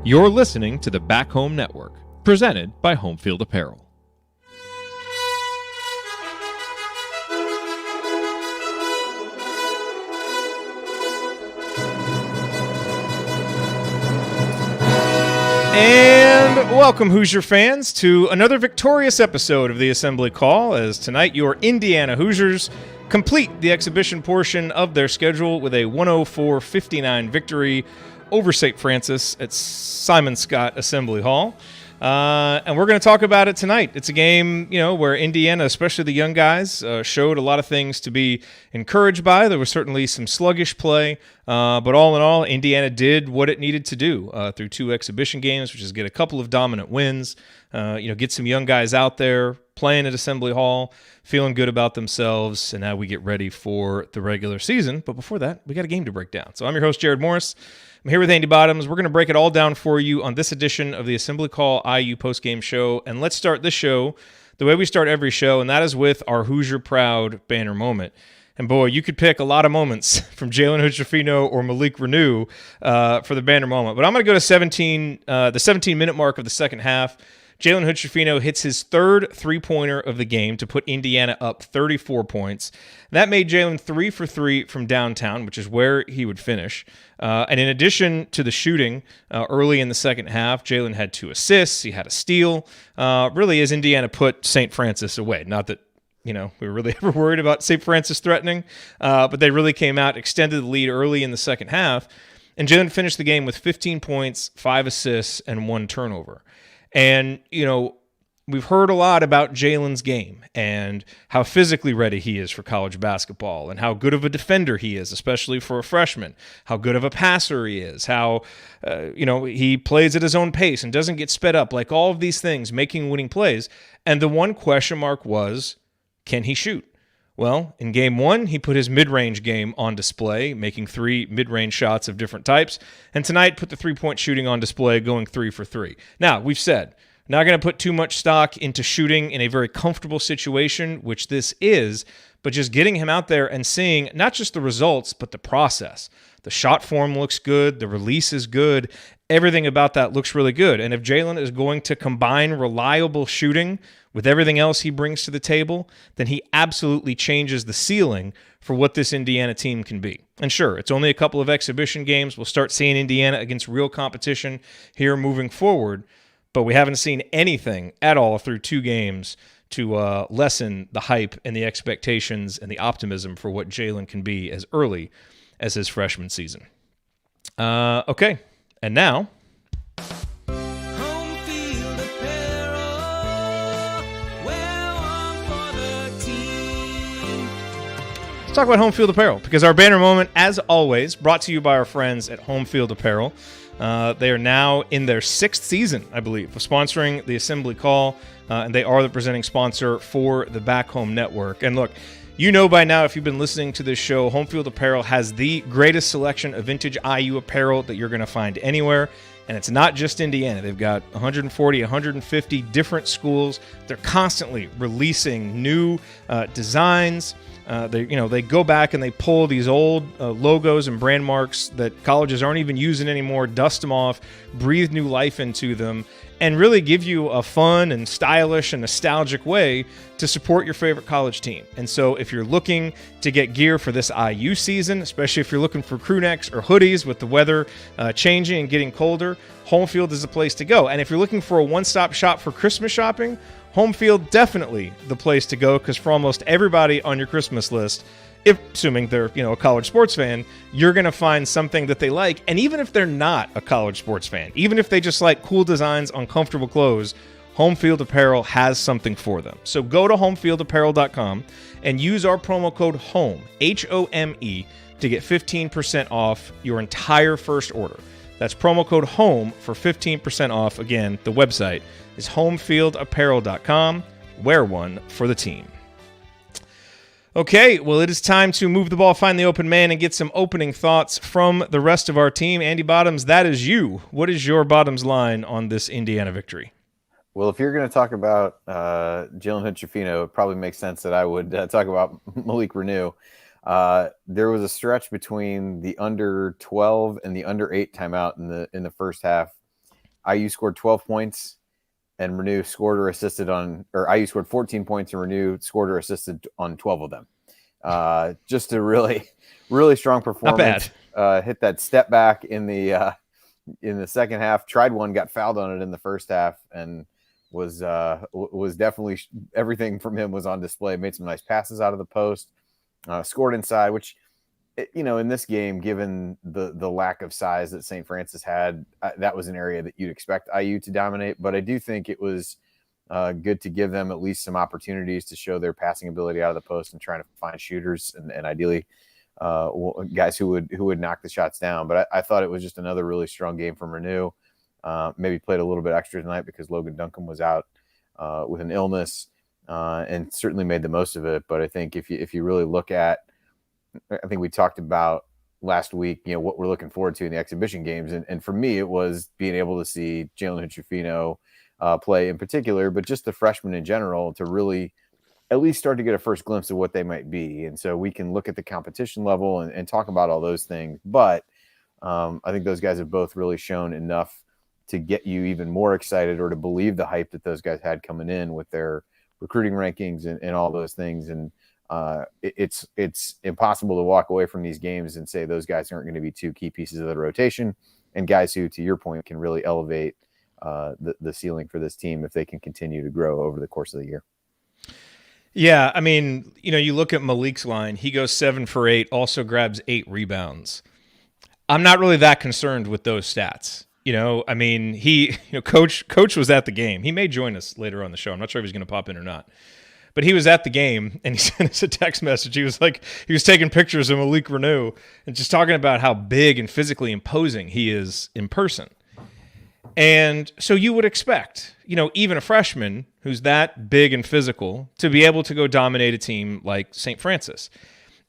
You're listening to the Back Home Network, presented by Home Field Apparel. And welcome, Hoosier fans, to another victorious episode of the Assembly Call, as tonight your Indiana Hoosiers complete the exhibition portion of their schedule with a 104-59 victory over St. Francis at Simon Scott Assembly Hall. And we're going to talk about it tonight. It's a game, where Indiana, especially the young guys, showed a lot of things to be encouraged by. There was certainly some sluggish play, but all in all, Indiana did what it needed to do through two exhibition games, which is get a couple of dominant wins, get some young guys out there playing at Assembly Hall, feeling good about themselves, and now we get ready for the regular season. But before that, we got a game to break down. So I'm your host, Jared Morris. I'm here with Andy Bottoms. We're going to break it all down for you on this edition of the Assembly Call IU Postgame Show. And let's start this show the way we start every show, and that is with our Hoosier Proud banner moment. And boy, you could pick a lot of moments from Jalen Hood-Schifino or Malik Renew for the banner moment. But I'm going to go to the 17-minute mark of the second half. Jalen Hood-Schifino hits his third three-pointer of the game to put Indiana up 34 points. That made Jalen 3 for 3 from downtown, which is where he would finish. And in addition to the shooting early in the second half, Jalen had 2 assists. He had a steal. Really, as Indiana put St. Francis away. Not that we were really ever worried about St. Francis threatening, but they really came out, extended the lead early in the second half. And Jalen finished the game with 15 points, 5 assists, and 1 turnover. And, we've heard a lot about Jalen's game and how physically ready he is for college basketball and how good of a defender he is, especially for a freshman, how good of a passer he is, how, he plays at his own pace and doesn't get sped up, like all of these things, making winning plays. And the one question mark was, can he shoot? Well, in game 1, he put his mid-range game on display, making 3 mid-range shots of different types. And tonight, put the three-point shooting on display, going 3 for 3. Now, we've said, not going to put too much stock into shooting in a very comfortable situation, which this is, but just getting him out there and seeing not just the results, but the process. The shot form looks good. The release is good. Everything about that looks really good. And if Jalen is going to combine reliable shooting with everything else he brings to the table, then he absolutely changes the ceiling for what this Indiana team can be. And sure, it's only a couple of exhibition games. We'll start seeing Indiana against real competition here moving forward, but we haven't seen anything at all through 2 games to lessen the hype and the expectations and the optimism for what Jalen can be as early as his freshman season. Okay, and now let's talk about Home Field Apparel, because our banner moment, as always, brought to you by our friends at Home Field Apparel. They are now in their 6th season, I believe, of sponsoring the Assembly Call, and they are the presenting sponsor for the Back Home Network. And look, you know by now, if you've been listening to this show, Home Field Apparel has the greatest selection of vintage IU apparel that you're going to find anywhere. And it's not just Indiana. They've got 140, 150 different schools. They're constantly releasing new designs. They go back and they pull these old logos and brand marks that colleges aren't even using anymore, dust them off, breathe new life into them, and really give you a fun and stylish and nostalgic way to support your favorite college team. And so if you're looking to get gear for this IU season, especially if you're looking for crew necks or hoodies with the weather changing and getting colder, Home Field is the place to go. And if you're looking for a one-stop shop for Christmas shopping, Home Field, definitely the place to go, because for almost everybody on your Christmas list, assuming they're a college sports fan, you're going to find something that they like. And even if they're not a college sports fan, even if they just like cool designs on comfortable clothes, Home Field Apparel has something for them. So go to homefieldapparel.com and use our promo code HOME, HOME, to get 15% off your entire first order. That's promo code HOME for 15% off. Again, the website is homefieldapparel.com. Wear one for the team. Okay, well, it is time to move the ball, find the open man, and get some opening thoughts from the rest of our team. Andy Bottoms, that is you. What is your Bottoms line on this Indiana victory? Well, if you're going to talk about Jalen Hood-Schifino, it probably makes sense that I would talk about Malik Renew. There was a stretch between the under 12 and the under 8 timeout in the first half IU scored 12 points and Renew scored or assisted on, or IU scored 14 points and Renew scored or assisted on 12 of them. Just a really, really strong performance. Hit that step back in the second half. Tried one, got fouled on it in the first half, and was definitely everything from him was on display. Made some nice passes out of the post. Scored inside, which, in this game, given the lack of size that St. Francis had, that was an area that you'd expect IU to dominate. But I do think it was good to give them at least some opportunities to show their passing ability out of the post and trying to find shooters and ideally guys who would knock the shots down. But I thought it was just another really strong game from Renew. Maybe played a little bit extra tonight because Logan Duncan was out with an illness, and certainly made the most of it. But I think if you really look at, I think we talked about last week, what we're looking forward to in the exhibition games. And for me, it was being able to see Jalen Hood-Schifino play in particular, but just the freshmen in general to really at least start to get a first glimpse of what they might be. And so we can look at the competition level and talk about all those things. But I think those guys have both really shown enough to get you even more excited or to believe the hype that those guys had coming in with their recruiting rankings and all those things. And it's impossible to walk away from these games and say those guys aren't going to be two key pieces of the rotation and guys who, to your point, can really elevate the ceiling for this team if they can continue to grow over the course of the year. Yeah, I mean, you look at Malik's line, he goes 7 for 8, also grabs 8 rebounds. I'm not really that concerned with those stats. I mean, Coach was at the game. He may join us later on the show. I'm not sure if he's going to pop in or not. But he was at the game, and he sent us a text message. He was taking pictures of Malik Renew and just talking about how big and physically imposing he is in person. And so you would expect, even a freshman who's that big and physical to be able to go dominate a team like St. Francis.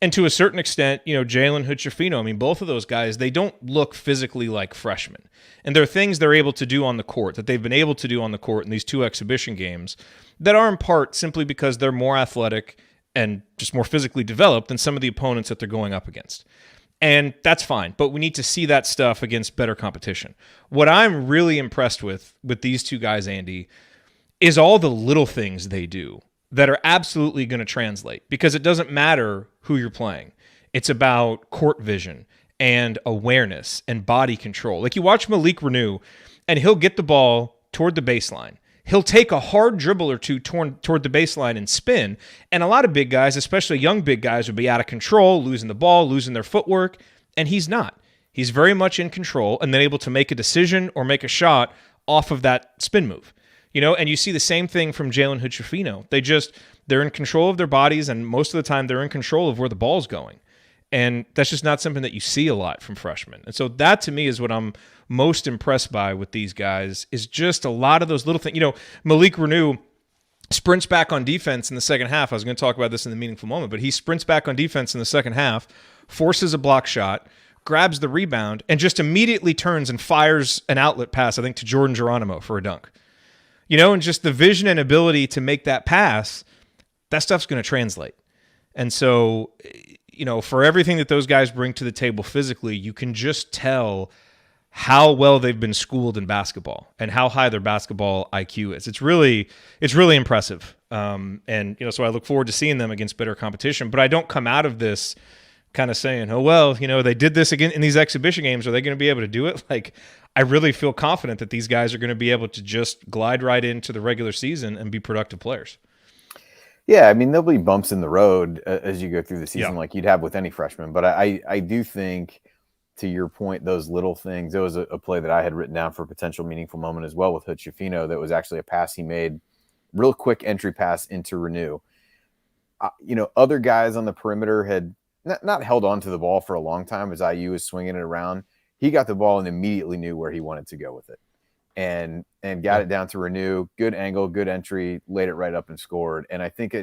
And to a certain extent, Jalen Hood-Schifino, I mean, both of those guys, they don't look physically like freshmen. And there are things they're able to do on the court that they've been able to do on the court in these 2 exhibition games that are in part simply because they're more athletic and just more physically developed than some of the opponents that they're going up against. And that's fine, but we need to see that stuff against better competition. What I'm really impressed with these 2 guys, Andy, is all the little things they do that are absolutely going to translate, because it doesn't matter who you're playing. It's about court vision and awareness and body control. Like, you watch Malik Renew, and he'll get the ball toward the baseline. He'll take a hard dribble or two toward the baseline and spin, and a lot of big guys, especially young big guys, would be out of control, losing the ball, losing their footwork, and he's not. He's very much in control and then able to make a decision or make a shot off of that spin move. And you see the same thing from Jalen Hood-Schifino. They're in control of their bodies, and most of the time they're in control of where the ball's going. And that's just not something that you see a lot from freshmen. And so that, to me, is what I'm most impressed by with these guys, is just a lot of those little things. Malik Renew sprints back on defense in the second half. I was going to talk about this in the meaningful moment, but he sprints back on defense in the second half, forces a block shot, grabs the rebound, and just immediately turns and fires an outlet pass, I think, to Jordan Geronimo for a dunk. And just the vision and ability to make that pass, that stuff's going to translate. And so, for everything that those guys bring to the table physically, you can just tell how well they've been schooled in basketball and how high their basketball IQ is. It's really impressive. So I look forward to seeing them against better competition, but I don't come out of this kind of saying, oh, well, they did this again in these exhibition games. Are they going to be able to do it? Like, I really feel confident that these guys are going to be able to just glide right into the regular season and be productive players. Yeah, I mean, there'll be bumps in the road as you go through the season, like you'd have with any freshman. But I do think, to your point, those little things, there was a play that I had written down for a potential meaningful moment as well with Hood-Schifino that was actually a pass he made, real quick entry pass into Renew. Other guys on the perimeter had not held on to the ball for a long time as IU was swinging it around. He got the ball and immediately knew where he wanted to go with it. And got it down to Renew, good angle, good entry, laid it right up and scored. And I think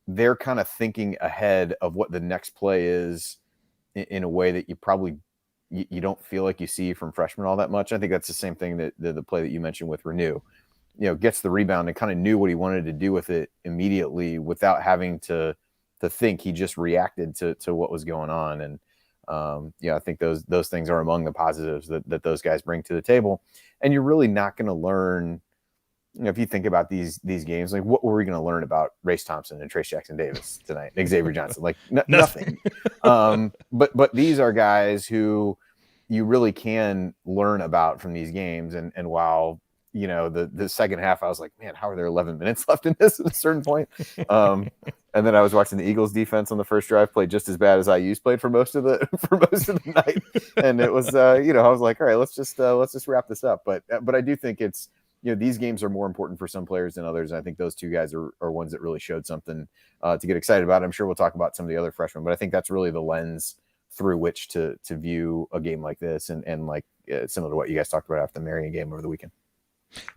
they're kind of thinking ahead of what the next play is in a way that you probably you don't feel like you see from freshmen all that much. I think that's the same thing that the play that you mentioned with Renew, gets the rebound and kind of knew what he wanted to do with it immediately without having to think. He just reacted to what was going on. And I think those things are among the positives that those guys bring to the table. And you're really not going to learn, if you think about these games, like what were we going to learn about Race Thompson and Trace Jackson Davis tonight, Xavier Johnson? Like nothing. But these are guys who you really can learn about from these games. And while, the second half, I was like, man, how are there 11 minutes left in this at a certain point? And then I was watching the Eagles defense on the first drive play just as bad as IU's played for most of the night. And it was, I was like, all right, let's just wrap this up. But I do think it's, these games are more important for some players than others. And I think those two guys are ones that really showed something to get excited about. I'm sure we'll talk about some of the other freshmen, but I think that's really the lens through which to view a game like this. And like similar to what you guys talked about after the Marion game over the weekend.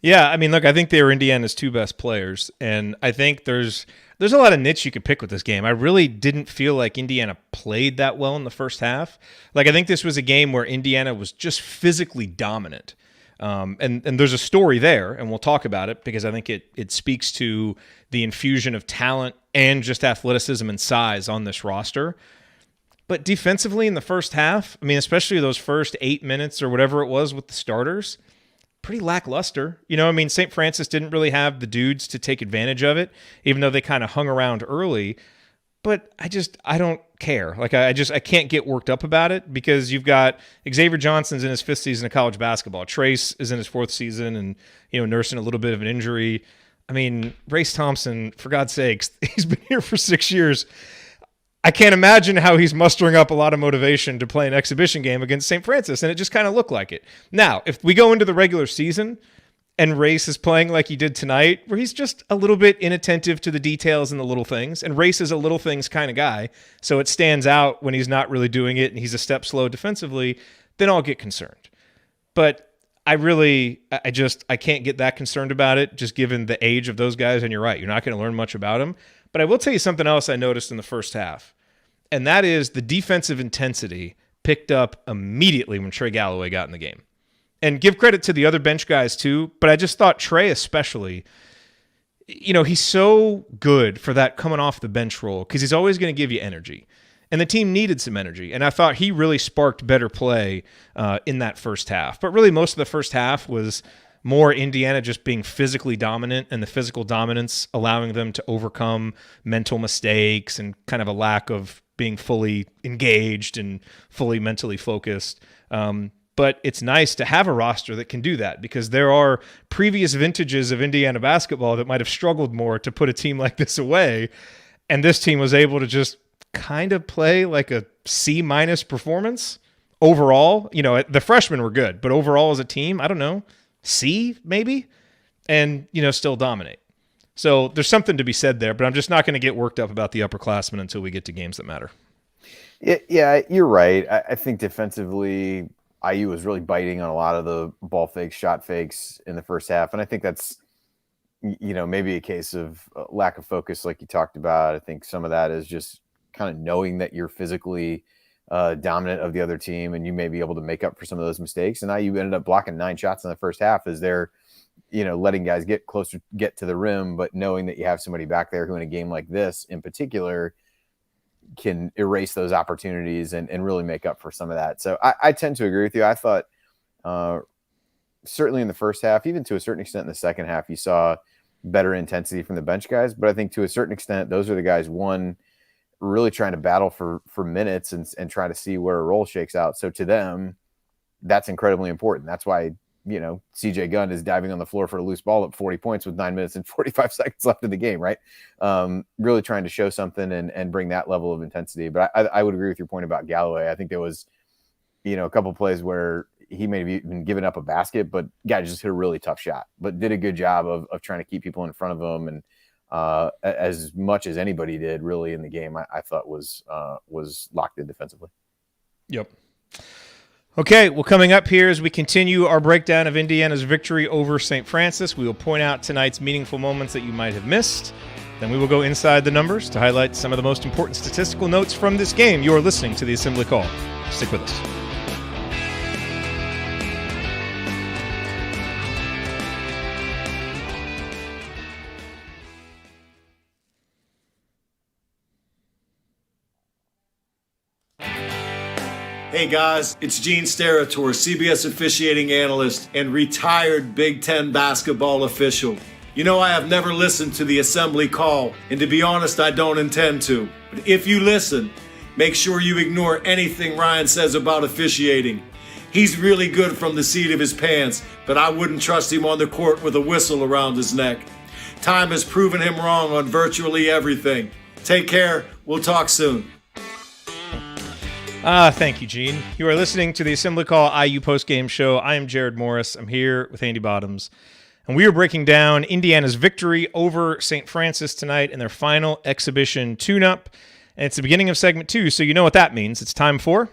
Yeah, I mean, look, I think they were Indiana's two best players, and I think there's a lot of nits you could pick with this game. I really didn't feel like Indiana played that well in the first half. Like, I think this was a game where Indiana was just physically dominant. And there's a story there, and we'll talk about it because I think it speaks to the infusion of talent and just athleticism and size on this roster. But defensively in the first half, I mean, especially those first 8 minutes or whatever it was with the starters, pretty lackluster. St. Francis didn't really have the dudes to take advantage of it, even though they kind of hung around early. But I don't care. Like, I can't get worked up about it because you've got Xavier Johnson's in his 5th season of college basketball. Trace is in his 4th season and, nursing a little bit of an injury. I mean, Race Thompson, for God's sakes, he's been here for 6 years. I can't imagine how he's mustering up a lot of motivation to play an exhibition game against St. Francis, and it just kind of looked like it. Now, if we go into the regular season and Race is playing like he did tonight, where he's just a little bit inattentive to the details and the little things, and Race is a little things kind of guy, so it stands out when he's not really doing it and he's a step slow defensively, then I'll get concerned. But I can't get that concerned about it, just given the age of those guys, and you're right, you're not going to learn much about them. But I will tell you something else I noticed in the first half, and that is the defensive intensity picked up immediately when Trey Galloway got in the game. And give credit to the other bench guys too, but I just thought Trey especially, he's so good for that coming off the bench role because he's always going to give you energy. And the team needed some energy, and I thought he really sparked better play in that first half. But really most of the first half was more Indiana just being physically dominant and the physical dominance allowing them to overcome mental mistakes and kind of a lack of being fully engaged and fully mentally focused. But it's nice to have a roster that can do that because there are previous vintages of Indiana basketball that might have struggled more to put a team like this away. And this team was able to just kind of play like a C- performance overall. The freshmen were good, but overall as a team, I don't know, C maybe, and still dominate. So there's something to be said there, but I'm just not going to get worked up about the upperclassmen until we get to games that matter. Yeah, you're right. I think defensively, IU was really biting on a lot of the ball fakes, shot fakes in the first half, and I think that's maybe a case of lack of focus, like you talked about. I think some of that is just kind of knowing that you're physically dominant of the other team, and you may be able to make up for some of those mistakes. And IU ended up blocking 9 shots in the first half as they're, letting guys get to the rim, but knowing that you have somebody back there who in a game like this in particular can erase those opportunities and really make up for some of that. So I tend to agree with you. I thought certainly in the first half, even to a certain extent in the second half, you saw better intensity from the bench guys. But I think to a certain extent, those are the guys, really trying to battle for minutes and try to see where a role shakes out. So to them, that's incredibly important. That's why, CJ Gunn is diving on the floor for a loose ball at 40 points with 9 minutes and 45 seconds left in the game, right? Really trying to show something and bring that level of intensity. But I would agree with your point about Galloway. I think there was, a couple plays where he may have even given up a basket, but guy just hit a really tough shot, but did a good job of trying to keep people in front of him. And as much as anybody did really in the game, I thought was locked in defensively. Yep. Okay, well, coming up here as we continue our breakdown of Indiana's victory over St. Francis, we will point out tonight's meaningful moments that you might have missed. Then we will go inside the numbers to highlight some of the most important statistical notes from this game. You are listening to the Assembly Call. Stick with us. Hey guys, it's Gene Steratore, CBS officiating analyst and retired Big Ten basketball official. You know, I have never listened to the assembly call, and to be honest, I don't intend to. But if you listen, make sure you ignore anything Ryan says about officiating. He's really good from the seat of his pants, but I wouldn't trust him on the court with a whistle around his neck. Time has proven him wrong on virtually everything. Take care. We'll talk soon. Thank you, Gene. You are listening to the Assembly Call IU Postgame Show. I am Jared Morris. I'm here with Andy Bottoms, and we are breaking down Indiana's victory over St. Francis tonight in their final exhibition tune-up. And it's the beginning of segment 2, so you know what that means. It's time for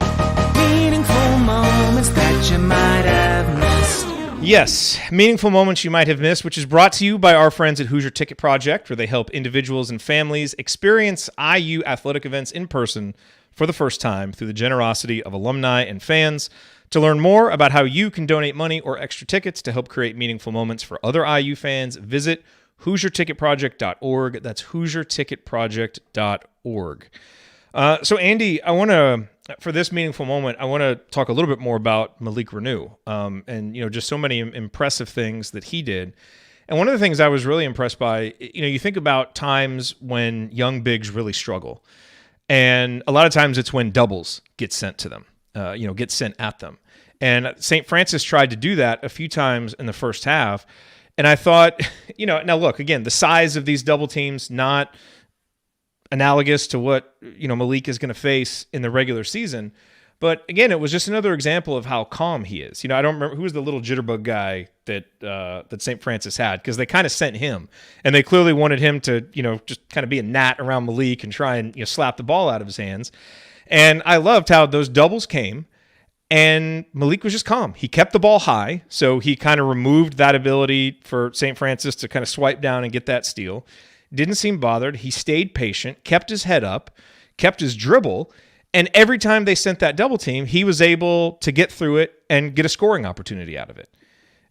meaningful moments that you might have missed. Yes, meaningful moments you might have missed, which is brought to you by our friends at Hoosier Ticket Project, where they help individuals and families experience IU athletic events in person for the first time through the generosity of alumni and fans. To learn more about how you can donate money or extra tickets to help create meaningful moments for other IU fans, visit HoosierTicketProject.org. That's HoosierTicketProject.org. So, Andy, for this meaningful moment, I want to talk a little bit more about Malik Renew, and just so many impressive things that he did. And one of the things I was really impressed by, you think about times when young bigs really struggle. And a lot of times it's when doubles get sent to them, get sent at them. And St. Francis tried to do that a few times in the first half. And I thought, now look, again, the size of these double teams, not analogous to what, Malik is going to face in the regular season. But again, it was just another example of how calm he is. I don't remember who was the little jitterbug guy that St. Francis had, because they kind of sent him, and they clearly wanted him to, just kind of be a gnat around Malik and try and slap the ball out of his hands. And I loved how those doubles came, and Malik was just calm. He kept the ball high, so he kind of removed that ability for St. Francis to kind of swipe down and get that steal. Didn't seem bothered. He stayed patient, kept his head up, kept his dribble. And every time they sent that double team, he was able to get through it and get a scoring opportunity out of it.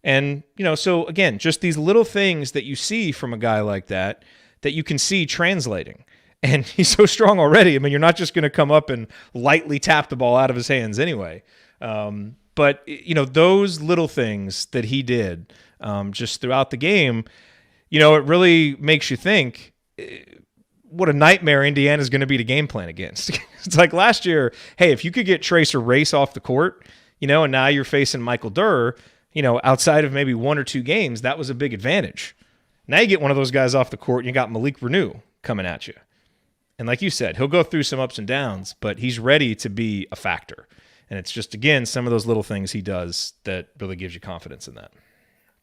And, so again, just these little things that you see from a guy like that you can see translating. And he's so strong already. I mean, you're not just going to come up and lightly tap the ball out of his hands anyway. But, those little things that he did just throughout the game, it really makes you think what a nightmare Indiana's going to be to game plan against. It's like last year, hey, if you could get Tracer Race off the court, and now you're facing Michael Durr, outside of maybe one or two games, that was a big advantage. Now you get one of those guys off the court, and you got Malik Renew coming at you. And like you said, he'll go through some ups and downs, but he's ready to be a factor. And it's just, again, some of those little things he does that really gives you confidence in that.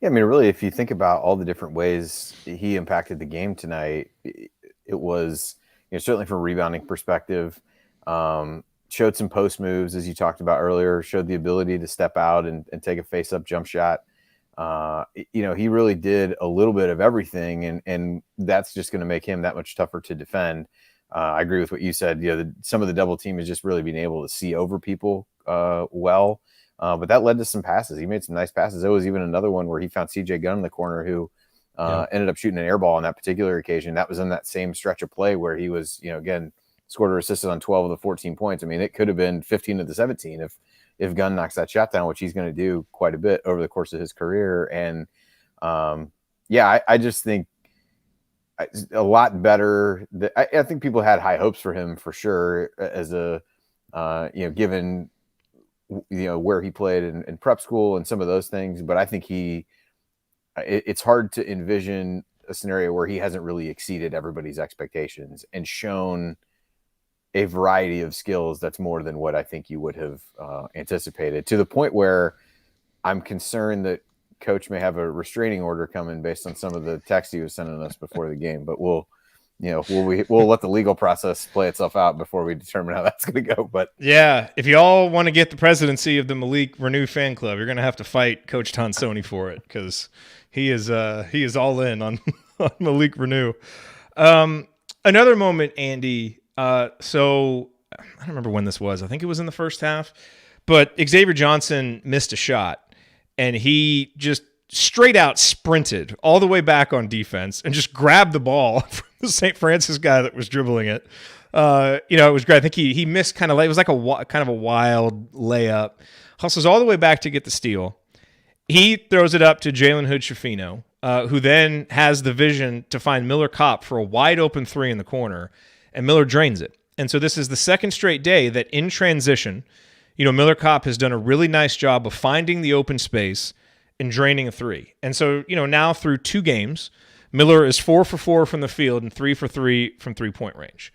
Yeah, I mean, really, if you think about all the different ways he impacted the game tonight, it was, certainly from a rebounding perspective, showed some post moves, as you talked about earlier, showed the ability to step out and take a face-up jump shot. He really did a little bit of everything, and that's just going to make him that much tougher to defend. I agree with what you said. Some of the double team is just really being able to see over people well. But that led to some passes. He made some nice passes. There was even another one where he found CJ Gunn in the corner who ended up shooting an air ball on that particular occasion. That was in that same stretch of play where he was, again, scored or assisted on 12 of the 14 points. I mean, it could have been 15 of the 17 if Gunn knocks that shot down, which he's going to do quite a bit over the course of his career. And I just think a lot better. I think people had high hopes for him for sure, as a given where he played in prep school and some of those things. But I think it's hard to envision a scenario where he hasn't really exceeded everybody's expectations and shown a variety of skills that's more than what I think you would have anticipated, to the point where I'm concerned that coach may have a restraining order coming based on some of the text he was sending us before the game. But we'll let the legal process play itself out before we determine how that's going to go. But yeah, if you all want to get the presidency of the Malik Renew fan club, you're going to have to fight Coach Tonsoni for it, because he is all in on Malik Renew. Another moment, Andy. So I don't remember when this was. I think it was in the first half, but Xavier Johnson missed a shot, and he just straight out sprinted all the way back on defense and just grabbed the ball from the St. Francis guy that was dribbling it. It was great. I think he missed kind of late. It was like kind of a wild layup. Hustles all the way back to get the steal. He throws it up to Jalen Hood-Schifino, who then has the vision to find Miller Kopp for a wide open three in the corner, and Miller drains it. And so this is the second straight day that in transition, Miller Kopp has done a really nice job of finding the open space and draining a three. And so, now through 2 games, Miller is 4 for 4 from the field and 3 for 3 from 3-point range.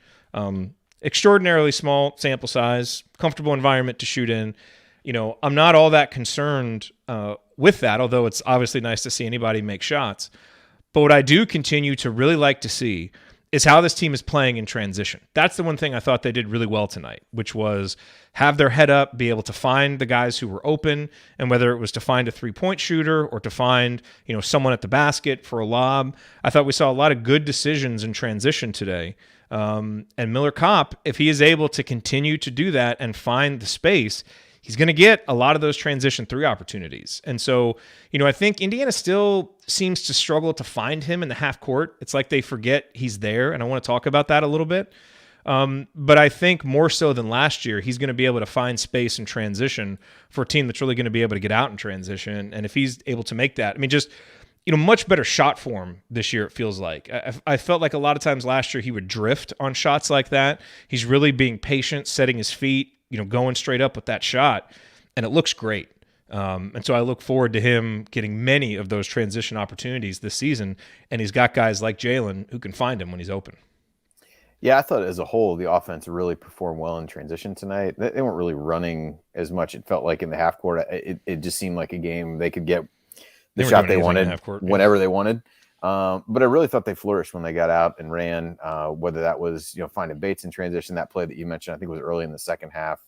Extraordinarily small sample size, comfortable environment to shoot in. I'm not all that concerned with that, although it's obviously nice to see anybody make shots. But what I do continue to really like to see is how this team is playing in transition. That's the one thing I thought they did really well tonight, which was have their head up, be able to find the guys who were open, and whether it was to find a 3-point shooter or to find, someone at the basket for a lob. I thought we saw a lot of good decisions in transition today. And Miller Kopp, if he is able to continue to do that and find the space, he's going to get a lot of those transition 3 opportunities. And so, I think Indiana still seems to struggle to find him in the half court. It's like they forget he's there, and I want to talk about that a little bit. But I think more so than last year, he's going to be able to find space in transition for a team that's really going to be able to get out in transition. And if he's able to make that, just much better shot form this year, it feels like. I felt like a lot of times last year he would drift on shots like that. He's really being patient, setting his feet, going straight up with that shot, and it looks great. And so I look forward to him getting many of those transition opportunities this season, and he's got guys like Jalen who can find him when he's open. Yeah, I thought as a whole, the offense really performed well in transition tonight. They weren't really running as much, it felt like, in the half court. It just seemed like a game they could get the shot they wanted whenever they wanted. But I really thought they flourished when they got out and ran, whether that was, finding Bates in transition, that play that you mentioned, I think was early in the second half.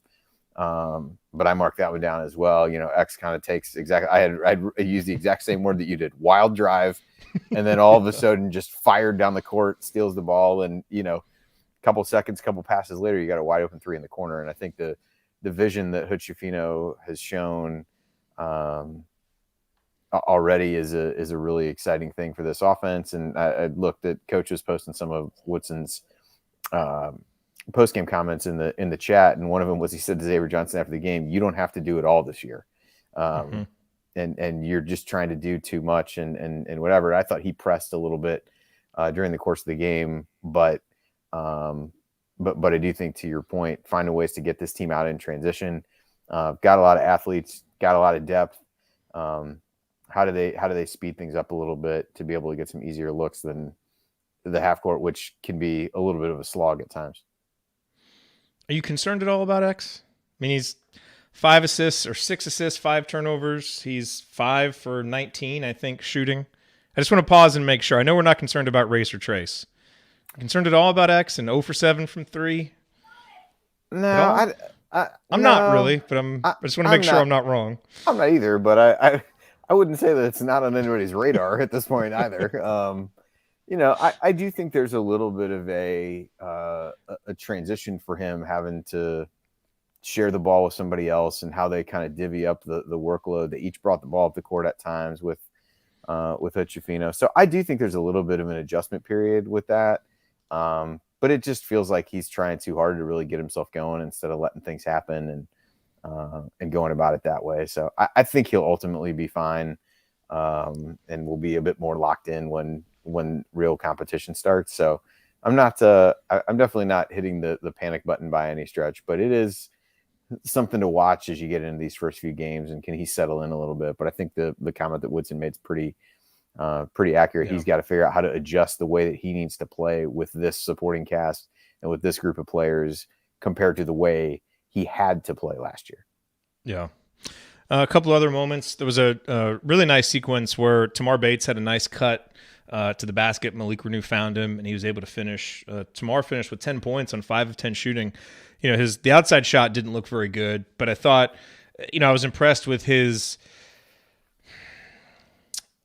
But I marked that one down as well. X kind of takes exactly, I used the exact same word that you did, wild drive. And then all of a sudden just fired down the court, steals the ball. And, couple passes later, you got a wide open 3 in the corner. And I think the vision that Hood-Schifino has shown, already is a really exciting thing for this offense. And I looked at coaches posting some of Woodson's post-game comments in the chat, and one of them was, he said to Xavier Johnson after the game, "You don't have to do it all this year, and you're just trying to do too much and whatever." I thought he pressed a little bit during the course of the game, but I do think, to your point, finding ways to get this team out in transition. Got a lot of athletes, got a lot of depth. How do they speed things up a little bit to be able to get some easier looks than the half court, which can be a little bit of a slog at times? Are you concerned at all about X? He's 5 assists or 6 assists, 5 turnovers. He's 5 for 19, I think, shooting. I just want to pause and make sure. I know we're not concerned about race or trace. Concerned at all about X and 0 for 7 from 3? No, I'm not really, but I just want to make sure I'm not wrong. I'm not either, but I wouldn't say that it's not on anybody's radar at this point either. I do think there's a little bit of a transition for him, having to share the ball with somebody else, and how they kind of divvy up the workload. They each brought the ball up the court at times with Hood-Schifino. So I do think there's a little bit of an adjustment period with that. But it just feels like he's trying too hard to really get himself going instead of letting things happen and going about it that way. So I think he'll ultimately be fine, and will be a bit more locked in when real competition starts. So I'm definitely not hitting the panic button by any stretch, but it is something to watch as you get into these first few games, and can he settle in a little bit. But I think the comment that Woodson made is pretty accurate. Yeah. He's got to figure out how to adjust the way that he needs to play with this supporting cast and with this group of players compared to the way he had to play last year. Yeah. A couple other moments. There was a really nice sequence where Tamar Bates had a nice cut to the basket. Malik Renew found him, and he was able to finish. Tamar finished with 10 points on 5 of 10 shooting. The outside shot didn't look very good, but I thought, I was impressed with his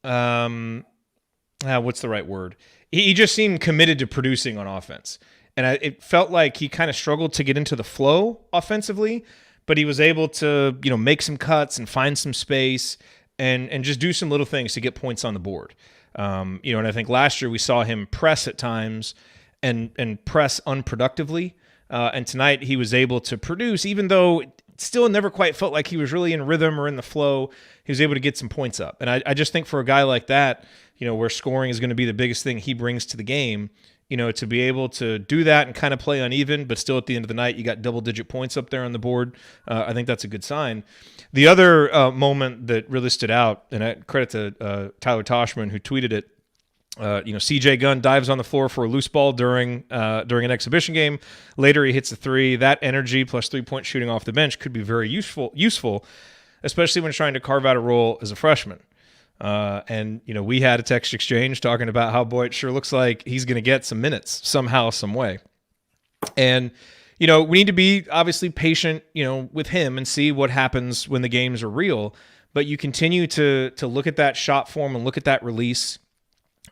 what's the right word? He just seemed committed to producing on offense. And it felt like he kind of struggled to get into the flow offensively, but he was able to, make some cuts and find some space. and just do some little things to get points on the board. And I think last year we saw him press at times and press unproductively. And tonight he was able to produce, even though it still never quite felt like he was really in rhythm or in the flow. He was able to get some points up. And I just think for a guy like that, where scoring is going to be the biggest thing he brings to the game, to be able to do that and kind of play uneven, but still at the end of the night, you got double-digit points up there on the board. I think that's a good sign. The other moment that really stood out, and I credit to Tyler Toshman, who tweeted it, CJ Gunn dives on the floor for a loose ball during an exhibition game. Later, he hits a three. That energy plus three-point shooting off the bench could be very useful, especially when trying to carve out a role as a freshman. We had a text exchange talking about how, boy, it sure looks like he's going to get some minutes somehow, some way. And, we need to be obviously patient, with him and see what happens when the games are real. But you continue to look at that shot form and look at that release.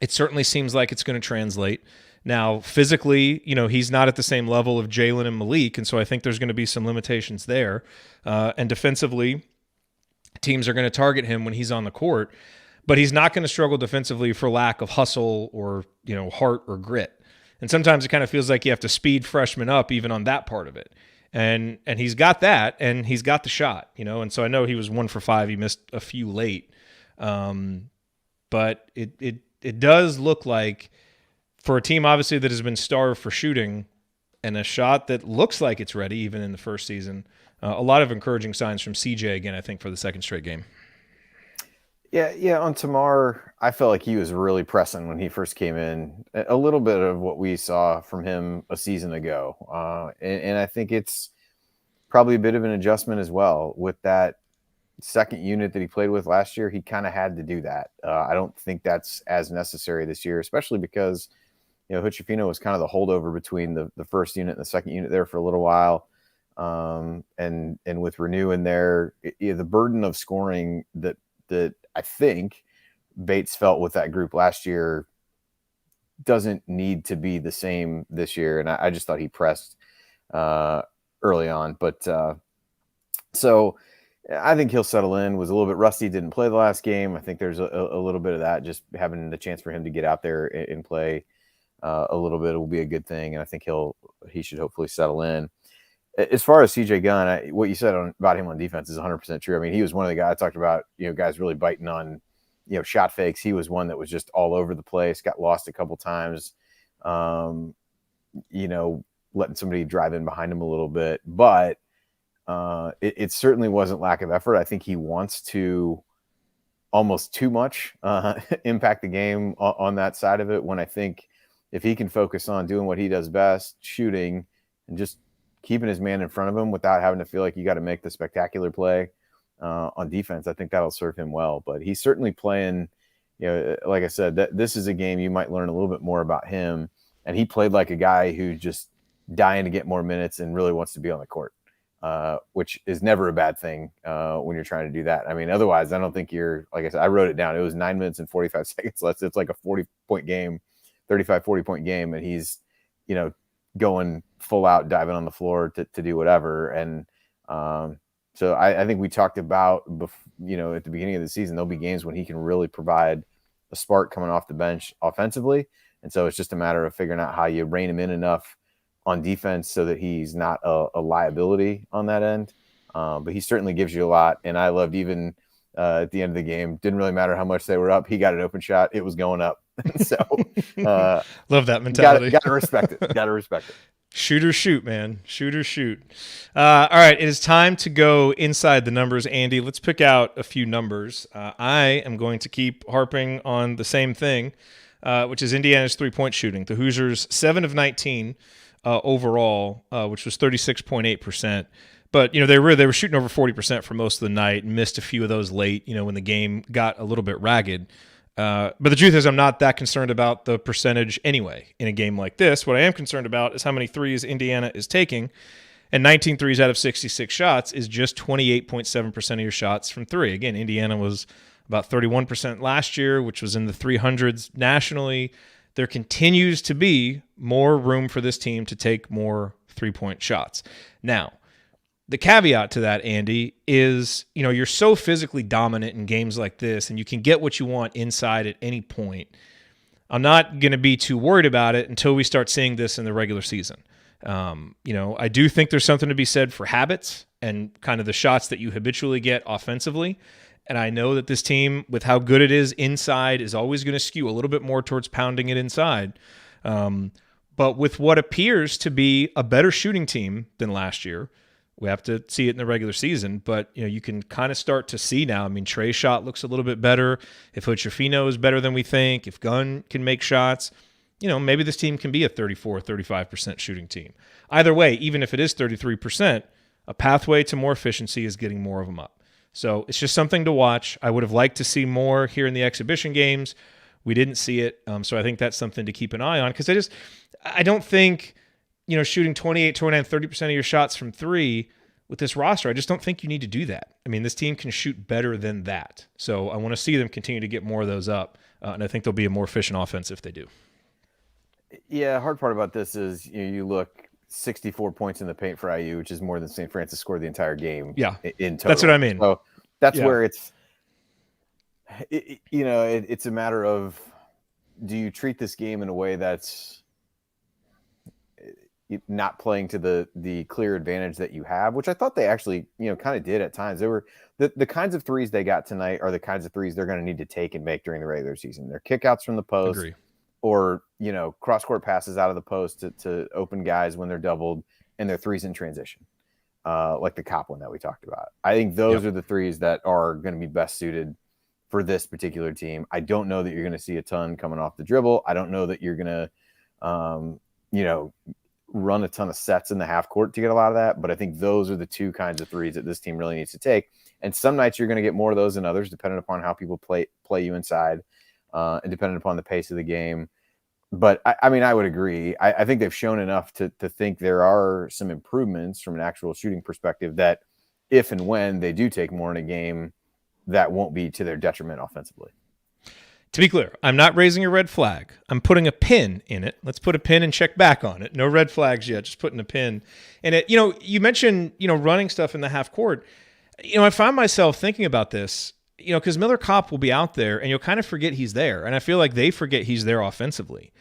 It certainly seems like it's going to translate. Now, physically, he's not at the same level of Jalen and Malik, and so I think there's going to be some limitations there. And defensively, teams are going to target him when he's on the court, but he's not going to struggle defensively for lack of hustle or, heart or grit. And sometimes it kind of feels like you have to speed freshmen up even on that part of it. And he's got that, and he's got the shot, and so I know he was 1 for 5. He missed a few late. But it does look like, for a team obviously that has been starved for shooting and a shot that looks like it's ready even in the first season, a lot of encouraging signs from CJ again, I think, for the second straight game. Yeah. On Tamar, I felt like he was really pressing when he first came in. A little bit of what we saw from him a season ago. And I think it's probably a bit of an adjustment as well with that second unit that he played with last year. He kind of had to do that. I don't think that's as necessary this year, especially because, Hochefino was kind of the holdover between the first unit and the second unit there for a little while. And with Renew in there, the burden of scoring that I think Bates felt with that group last year doesn't need to be the same this year. And I just thought he pressed early on. But so I think he'll settle in. Was a little bit rusty, didn't play the last game. I think there's a little bit of that, just having the chance for him to get out there and play a little bit will be a good thing. And I think he should hopefully settle in. As far as CJ Gunn, what you said about him on defense is 100% true. I mean, he was one of the guys I talked about, guys really biting on, shot fakes. He was one that was just all over the place, got lost a couple times, letting somebody drive in behind him a little bit. But it certainly wasn't lack of effort. I think he wants to almost too much impact the game on that side of it, when I think if he can focus on doing what he does best, shooting, and just keeping his man in front of him without having to feel like you got to make the spectacular play on defense, I think that'll serve him well. But he's certainly playing, like I said, this is a game you might learn a little bit more about him. And he played like a guy who's just dying to get more minutes and really wants to be on the court, which is never a bad thing when you're trying to do that. I mean, otherwise, I don't think like I said, I wrote it down. It was 9 minutes and 45 seconds left. It's like a 40-point game, 40-point game. And he's, going full out, diving on the floor to do whatever. And so I think we talked about, at the beginning of the season, there'll be games when he can really provide a spark coming off the bench offensively. And so it's just a matter of figuring out how you rein him in enough on defense so that he's not a liability on that end. But he certainly gives you a lot. And I loved even at the end of the game, didn't really matter how much they were up. He got an open shot. It was going up. So love that mentality. Got to respect it. Got to respect it. Shoot or shoot, man. Shoot or shoot. All right, it is time to go inside the numbers. Andy, let's pick out a few numbers. I am going to keep harping on the same thing, which is Indiana's three-point shooting. The Hoosiers, 7 of 19 overall, which was 36.8%. But, they were shooting over 40% for most of the night and missed a few of those late, when the game got a little bit ragged. But the truth is I'm not that concerned about the percentage anyway in a game like this. What I am concerned about is how many threes Indiana is taking, and 19 threes out of 66 shots is just 28.7% of your shots from three. Again, Indiana was about 31% last year, which was in the 300s nationally. There continues to be more room for this team to take more three-point shots. Now, The caveat to that, Andy, is, you're so physically dominant in games like this, and you can get what you want inside at any point. I'm not going to be too worried about it until we start seeing this in the regular season. I do think there's something to be said for habits and kind of the shots that you habitually get offensively. And I know that this team, with how good it is inside, is always going to skew a little bit more towards pounding it inside. But with what appears to be a better shooting team than last year, we have to see it in the regular season. But you can kind of start to see now. I mean, Trey's shot looks a little bit better. If Hochefino is better than we think, if Gunn can make shots, maybe this team can be a 34, 35% shooting team. Either way, even if it is 33%, a pathway to more efficiency is getting more of them up. So it's just something to watch. I would have liked to see more here in the exhibition games. We didn't see it. So I think that's something to keep an eye on, because I don't think, shooting 28, 29, 30% of your shots from three with this roster, I just don't think you need to do that. I mean, this team can shoot better than that. So I want to see them continue to get more of those up. And I think they'll be a more efficient offense if they do. Yeah, hard part about this is you look 64 points in the paint for IU, which is more than St. Francis scored the entire game. Yeah, in total. That's what I mean. So that's where it's a matter of, do you treat this game in a way that's not playing to the clear advantage that you have, which I thought they actually kind of did at times. They were the kinds of threes they got tonight are the kinds of threes they're going to need to take and make during the regular season. They're kickouts from the post. Agree. Or, cross-court passes out of the post to open guys when they're doubled, and their threes in transition, like the Cop one that we talked about. I think those are the threes that are going to be best suited for this particular team. I don't know that you're going to see a ton coming off the dribble. I don't know that you're going to, run a ton of sets in the half court to get a lot of that. But I think those are the two kinds of threes that this team really needs to take. And some nights you're going to get more of those than others, depending upon how people play you inside, and depending upon the pace of the game. But I would agree. I think they've shown enough to think there are some improvements from an actual shooting perspective that if and when they do take more in a game, that won't be to their detriment offensively. To be clear, I'm not raising a red flag. I'm putting a pin in it. Let's put a pin and check back on it. No red flags yet, just putting a pin in it. You mentioned, running stuff in the half court. I find myself thinking about this, because Miller Kopp will be out there and you'll kind of forget he's there. And I feel like they forget he's there offensively.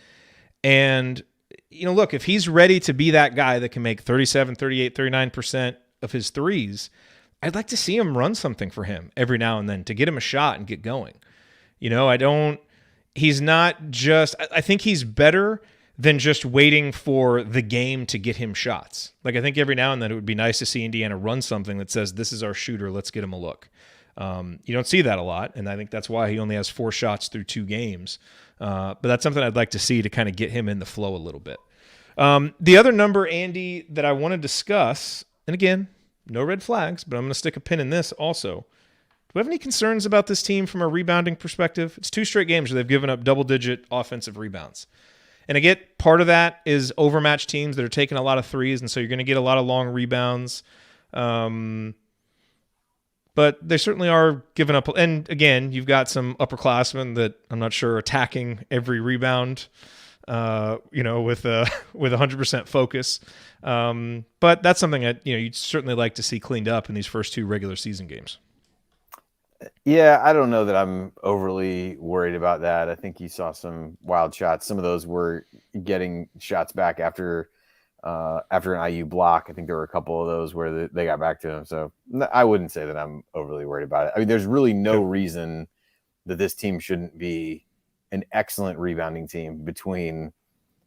And, look, if he's ready to be that guy that can make 37, 38, 39% of his threes, I'd like to see him run something for him every now and then to get him a shot and get going. He's not just, I think he's better than just waiting for the game to get him shots. Like, I think every now and then it would be nice to see Indiana run something that says, this is our shooter, let's get him a look. You don't see that a lot, and I think that's why he only has 4 shots through 2 games. But that's something I'd like to see to kind of get him in the flow a little bit. The other number, Andy, that I want to discuss, and again, no red flags, but I'm going to stick a pin in this also. Do we have any concerns about this team from a rebounding perspective? It's 2 straight games where they've given up double-digit offensive rebounds. And I get part of that is overmatched teams that are taking a lot of threes, and so you're going to get a lot of long rebounds. But they certainly are giving up. And again, you've got some upperclassmen that I'm not sure are attacking every rebound, with 100% focus. But that's something that, you'd certainly like to see cleaned up in these first 2 regular season games. Yeah, I don't know that I'm overly worried about that. I think you saw some wild shots. Some of those were getting shots back after an IU block. I think there were a couple of those where they got back to him. So I wouldn't say that I'm overly worried about it. I mean, there's really no reason that this team shouldn't be an excellent rebounding team between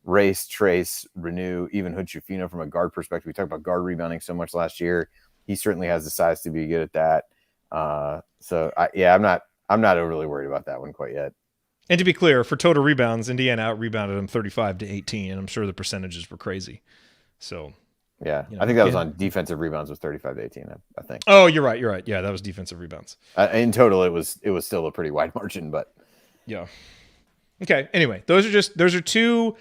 Race, Trace, Renew, even Hochefino from a guard perspective. We talked about guard rebounding so much last year. He certainly has the size to be good at that. I'm not overly worried about that one quite yet. And to be clear, for total rebounds, Indiana out-rebounded them 35-18, and I'm sure the percentages were crazy. So, yeah, I think that was on defensive rebounds was 35-18. I think. Oh, you're right. Yeah, that was defensive rebounds. In total, it was still a pretty wide margin, but yeah. Okay. Anyway, those are 2.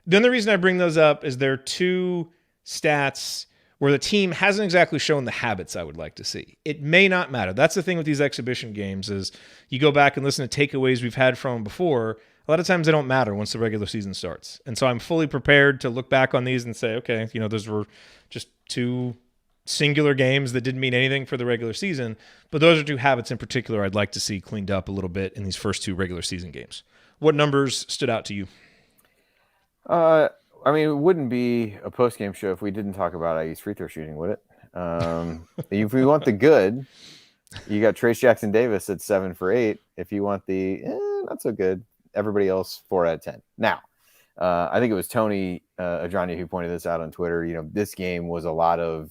The only reason I bring those up is they're 2 stats where the team hasn't exactly shown the habits I would like to see. It may not matter. That's the thing with these exhibition games is you go back and listen to takeaways we've had from them before. A lot of times they don't matter once the regular season starts. And so I'm fully prepared to look back on these and say, okay, those were just 2 singular games that didn't mean anything for the regular season, but those are two habits in particular I'd like to see cleaned up a little bit in these first two regular season games. What numbers stood out to you? I mean, it wouldn't be a post-game show if we didn't talk about IU's free throw shooting, would it? If we want the good, you got Trace Jackson-Davis at 7 for 8. If you want the not so good, everybody else 4 out of 10. Now, I think it was Tony Adrani who pointed this out on Twitter. This game was a lot of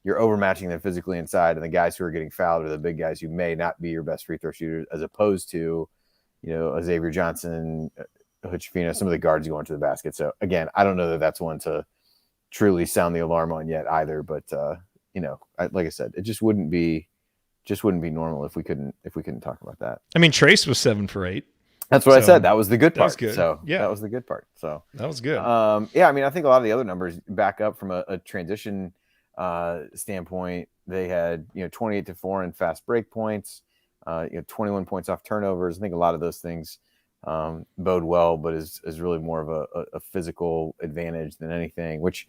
you're overmatching them physically inside, and the guys who are getting fouled are the big guys who may not be your best free throw shooters, as opposed to, a Xavier Johnson, Hochefino, some of the guards going to the basket. So again, I don't know that that's one to truly sound the alarm on yet either. But like I said, it just wouldn't be normal if we couldn't talk about that. I mean, Trace was 7 for 8. That's what I said. That was the good part. That was good. So yeah, that was the good part. So that was good. I mean, I think a lot of the other numbers back up from a transition standpoint. They had 28-4 in fast break points, 21 points off turnovers. I think a lot of those things bode well, but is really more of a physical advantage than anything, which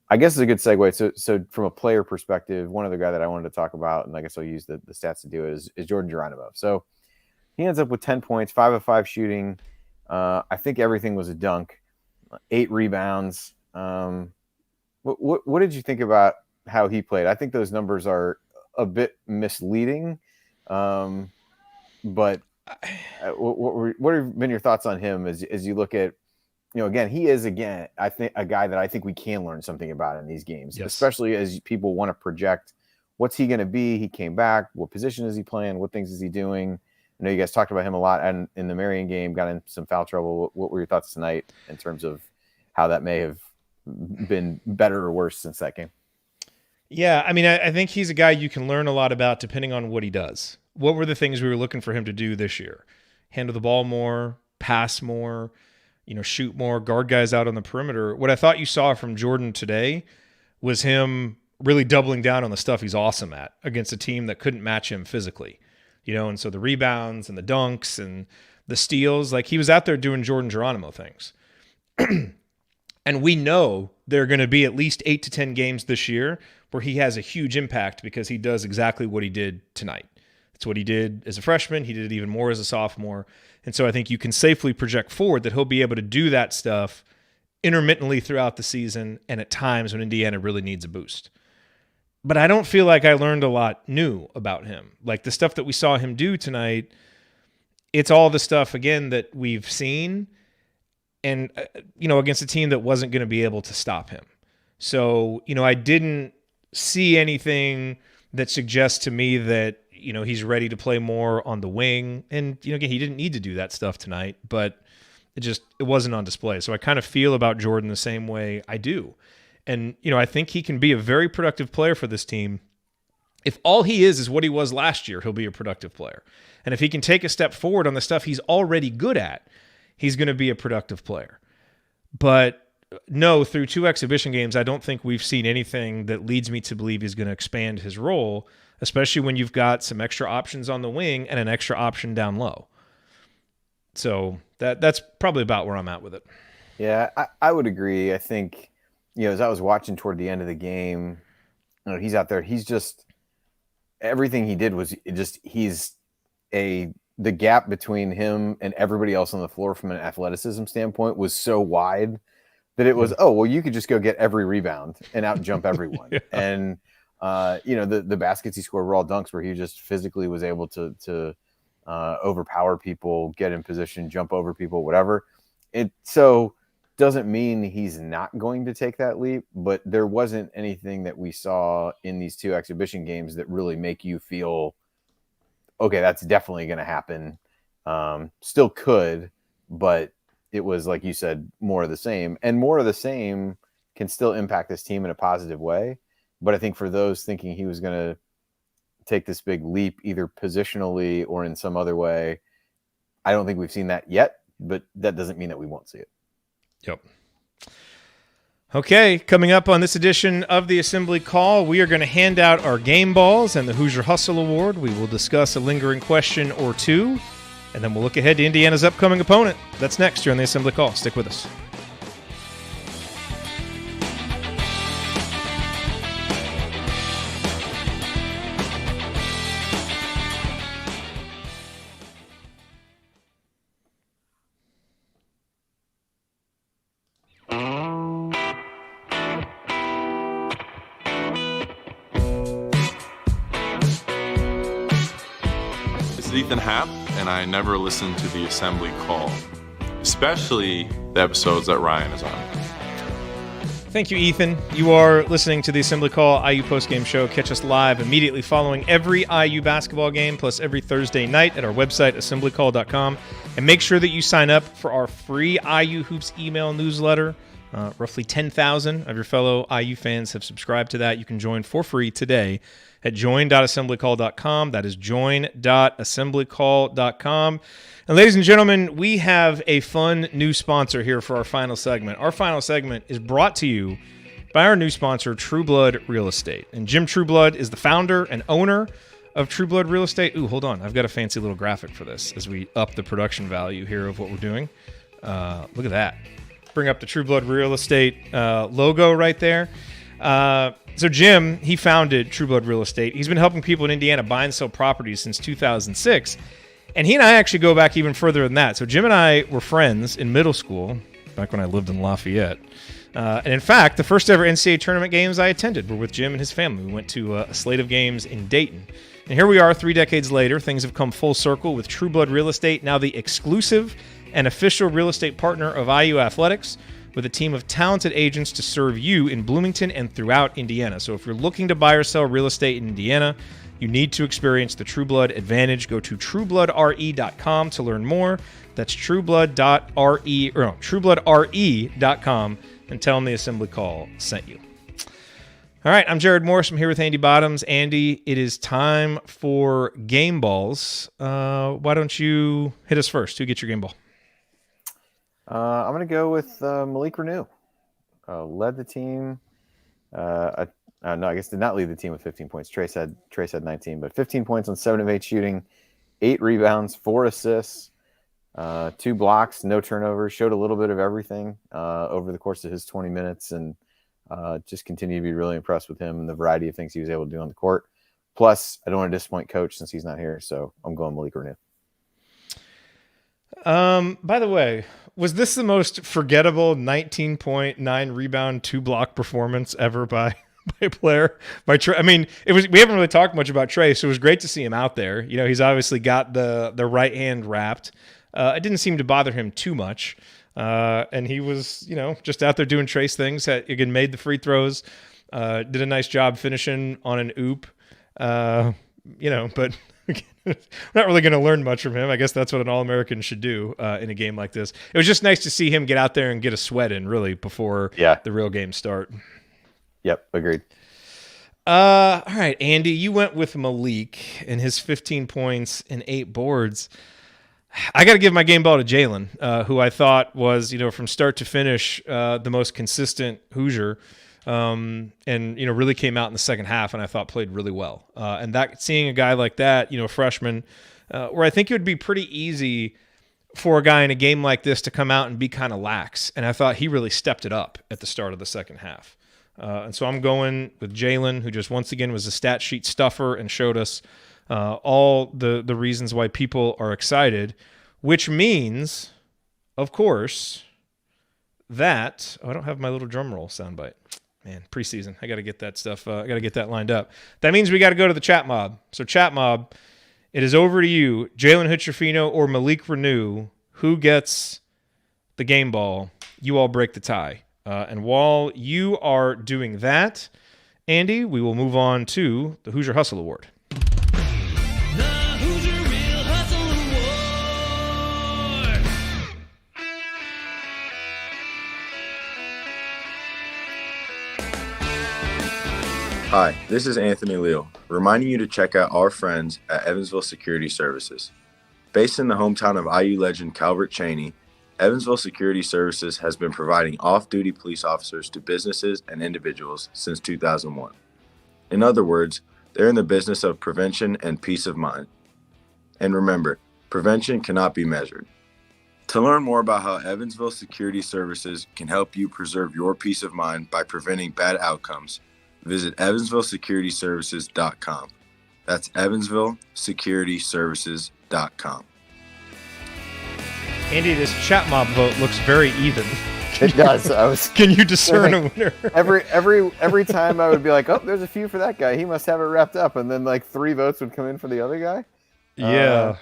I guess is a good segue. So from a player perspective, one other guy that I wanted to talk about, and I guess I'll use the stats to do it, is Jordan Geronimo. So he ends up with 10 points, 5 of 5 shooting. I think everything was a dunk, 8 rebounds. What did you think about how he played? I think those numbers are a bit misleading. But what have been your thoughts on him as you look at, again, he is, I think, a guy that I think we can learn something about in these games, yes, especially as people want to project what's he going to be. He came back. What position is he playing? What things is he doing? I know you guys talked about him a lot, and in the Marion game, got in some foul trouble. What were your thoughts tonight in terms of how that may have been better or worse since that game? Yeah, I mean, I think he's a guy you can learn a lot about depending on what he does. What were the things we were looking for him to do this year? Handle the ball more, pass more, shoot more, guard guys out on the perimeter. What I thought you saw from Jordan today was him really doubling down on the stuff he's awesome at against a team that couldn't match him physically. And so the rebounds and the dunks and the steals, like he was out there doing Jordan Geronimo things. And we know there are going to be at least 8 to 10 games this year where he has a huge impact because he does exactly what he did tonight. That's what he did as a freshman. He did it even more as a sophomore. And so I think you can safely project forward that he'll be able to do that stuff intermittently throughout the season and at times when Indiana really needs a boost. But I don't feel like I learned a lot new about him. Like the stuff that we saw him do tonight, it's all the stuff, again, that we've seen and, against a team that wasn't going to be able to stop him. So, I didn't see anything that suggests to me that, he's ready to play more on the wing. And, again, he didn't need to do that stuff tonight, but it wasn't on display. So I kind of feel about Jordan the same way I do. And, I think he can be a very productive player for this team. If all he is what he was last year, he'll be a productive player. And if he can take a step forward on the stuff he's already good at, he's going to be a productive player. But no, through 2 exhibition games, I don't think we've seen anything that leads me to believe he's going to expand his role, especially when you've got some extra options on the wing and an extra option down low. So that's probably about where I'm at with it. Yeah, I would agree. I think, as I was watching toward the end of the game, he's out there. He's just everything he did was the gap between him and everybody else on the floor from an athleticism standpoint was so wide that it was, you could just go get every rebound and out jump everyone. Yeah. And, the baskets he scored were all dunks where he just physically was able to overpower people, get in position, jump over people, whatever. It doesn't mean he's not going to take that leap, but there wasn't anything that we saw in these 2 exhibition games that really make you feel, okay, that's definitely going to happen. Still could, but it was, like you said, more of the same. And more of the same can still impact this team in a positive way. But I think for those thinking he was going to take this big leap, either positionally or in some other way, I don't think we've seen that yet, but that doesn't mean that we won't see it. Yep. Okay, coming up on this edition of the Assembly Call, we are going to hand out our game balls and the Hoosier Hustle Award. We will discuss a lingering question or two, and then we'll look ahead to Indiana's upcoming opponent. That's next here on the Assembly Call. Stick with us. is Ethan Happ, and I never listen to the Assembly Call, especially the episodes that Ryan is on. Thank you, Ethan. You are listening to the Assembly Call IU Postgame Show. Catch us live immediately following every IU basketball game, plus every Thursday night at our website, assemblycall.com. And make sure that you sign up for our free IU Hoops email newsletter. Roughly 10,000 of your fellow IU fans have subscribed to that. You can join for free today at join.assemblycall.com. That is join.assemblycall.com. And ladies and gentlemen, we have a fun new sponsor here for our final segment. Our final segment is brought to you by our new sponsor, Trueblood Real Estate. And Jim Trueblood is the founder and owner of Trueblood Real Estate. Ooh, hold on. I've got a fancy little graphic for this as we up the production value here of what we're doing. Look at that. Bring up the Trueblood Real Estate logo right there. So Jim, he founded Trueblood Real Estate. He's been helping people in Indiana buy and sell properties since 2006. And he and I actually go back even further than that. So Jim and I were friends in middle school, back when I lived in Lafayette. And in fact, the first ever NCAA tournament games I attended were with Jim and his family. We went to a slate of games in Dayton. And here we are 3 decades later. Things have come full circle with Trueblood Real Estate, now the exclusive and official real estate partner of IU Athletics, with a team of talented agents to serve you in Bloomington and throughout Indiana. So if you're looking to buy or sell real estate in Indiana, you need to experience the Trueblood advantage. Go to truebloodre.com to learn more. That's truebloodre.com and tell them the Assembly Call sent you. All right, I'm Jared Morris. I'm here with Andy Bottoms. Andy, it is time for game balls. Why don't you hit us first? Who gets your game ball? I'm going to go with Malik Renew. Led the team. No, I guess did not lead the team with 15 points. Trace had 19, but 15 points on 7 of 8 shooting, 8 rebounds, 4 assists, 2 blocks, no turnovers. Showed a little bit of everything over the course of his 20 minutes, and just continue to be really impressed with him and the variety of things he was able to do on the court. Plus, I don't want to disappoint Coach since he's not here, so I'm going Malik Renew. By the way, was this the most forgettable 19.9 rebound, 2 block performance ever by a player? By Trey? I mean, it was. We haven't really talked much about Trey, so it was great to see him out there. You know, he's obviously got the right hand wrapped. It didn't seem to bother him too much, and he was, just out there doing Trace things. Again, made the free throws, did a nice job finishing on an oop. But we're not really going to learn much from him. I guess that's what an All-American should do in a game like this. It was just nice to see him get out there and get a sweat in, really, before the real games start. Yep, agreed. All right, Andy, you went with Malik and his 15 points and 8 boards. I got to give my game ball to Jalen, who I thought was, from start to finish, the most consistent Hoosier. And really came out in the second half, and I thought played really well. And that seeing a guy like that, freshman, where I think it would be pretty easy for a guy in a game like this to come out and be kind of lax. And I thought he really stepped it up at the start of the second half. And so I'm going with Jalen, who just once again was a stat sheet stuffer and showed us all the reasons why people are excited, which means, of course, that I don't have my little drum roll soundbite. Man, preseason. I got to get that stuff. I got to get that lined up. That means we got to go to the chat mob. So chat mob, it is over to you. Jalen Hood-Schifino or Malik Renew. Who gets the game ball? You all break the tie. And while you are doing that, Andy, we will move on to the Hoosier Hustle Award. The Hoosier Real Hustle Award. Hi, this is Anthony Leal, reminding you to check out our friends at Evansville Security Services. Based in the hometown of IU legend Calvert Chaney, Evansville Security Services has been providing off-duty police officers to businesses and individuals since 2001. In other words, they're in the business of prevention and peace of mind. And remember, prevention cannot be measured. To learn more about how Evansville Security Services can help you preserve your peace of mind by preventing bad outcomes, visit evansvillesecurityservices.com. That's evansvillesecurityservices.com. Andy, this chat mob vote looks very even. It does. Can you discern a winner? every time I would be like, oh, there's a few for that guy. He must have it wrapped up. And then 3 votes would come in for the other guy. Yeah.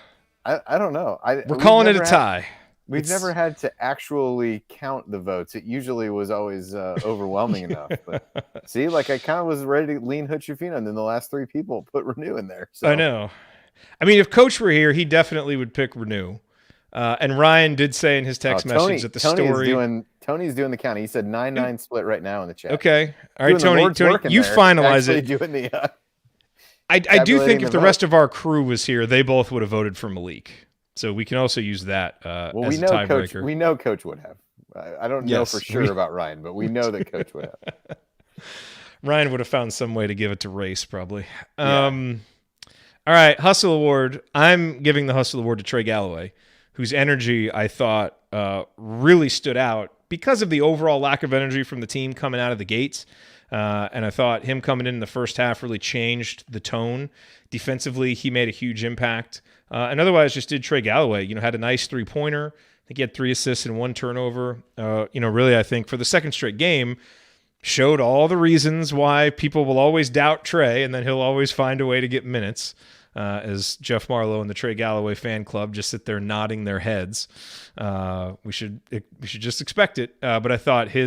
I don't know. We're calling it a tie. We've never had to actually count the votes. It usually was always overwhelming enough. But see, like I kind of was ready to lean Hood-Schifino, and then the last three people put Renew in there. So. I know. I mean, if Coach were here, he definitely would pick Renew. And Ryan did say in his text message that the story. Tony's doing the counting. He said 9-9 split right now in the chat. Okay. All right, Tony, you finalize it. Doing the, I do think if the rest of our crew was here, they both would have voted for Malik. So we can also use that as a tiebreaker. We know Coach would have. I don't know for sure about Ryan, but we know that Coach would have. Ryan would have found some way to give it to Race, probably. Yeah. All right, Hustle Award. I'm giving the Hustle Award to Trey Galloway, whose energy I thought really stood out because of the overall lack of energy from the team coming out of the gates. And I thought him coming in the first half really changed the tone. Defensively, he made a huge impact. And otherwise, just did Trey Galloway. Had a nice three-pointer. I think he had 3 assists and 1 turnover. Really, I think for the second straight game, showed all the reasons why people will always doubt Trey, and then he'll always find a way to get minutes. As Jeff Marlowe and the Trey Galloway fan club just sit there nodding their heads. We should just expect it. But I thought he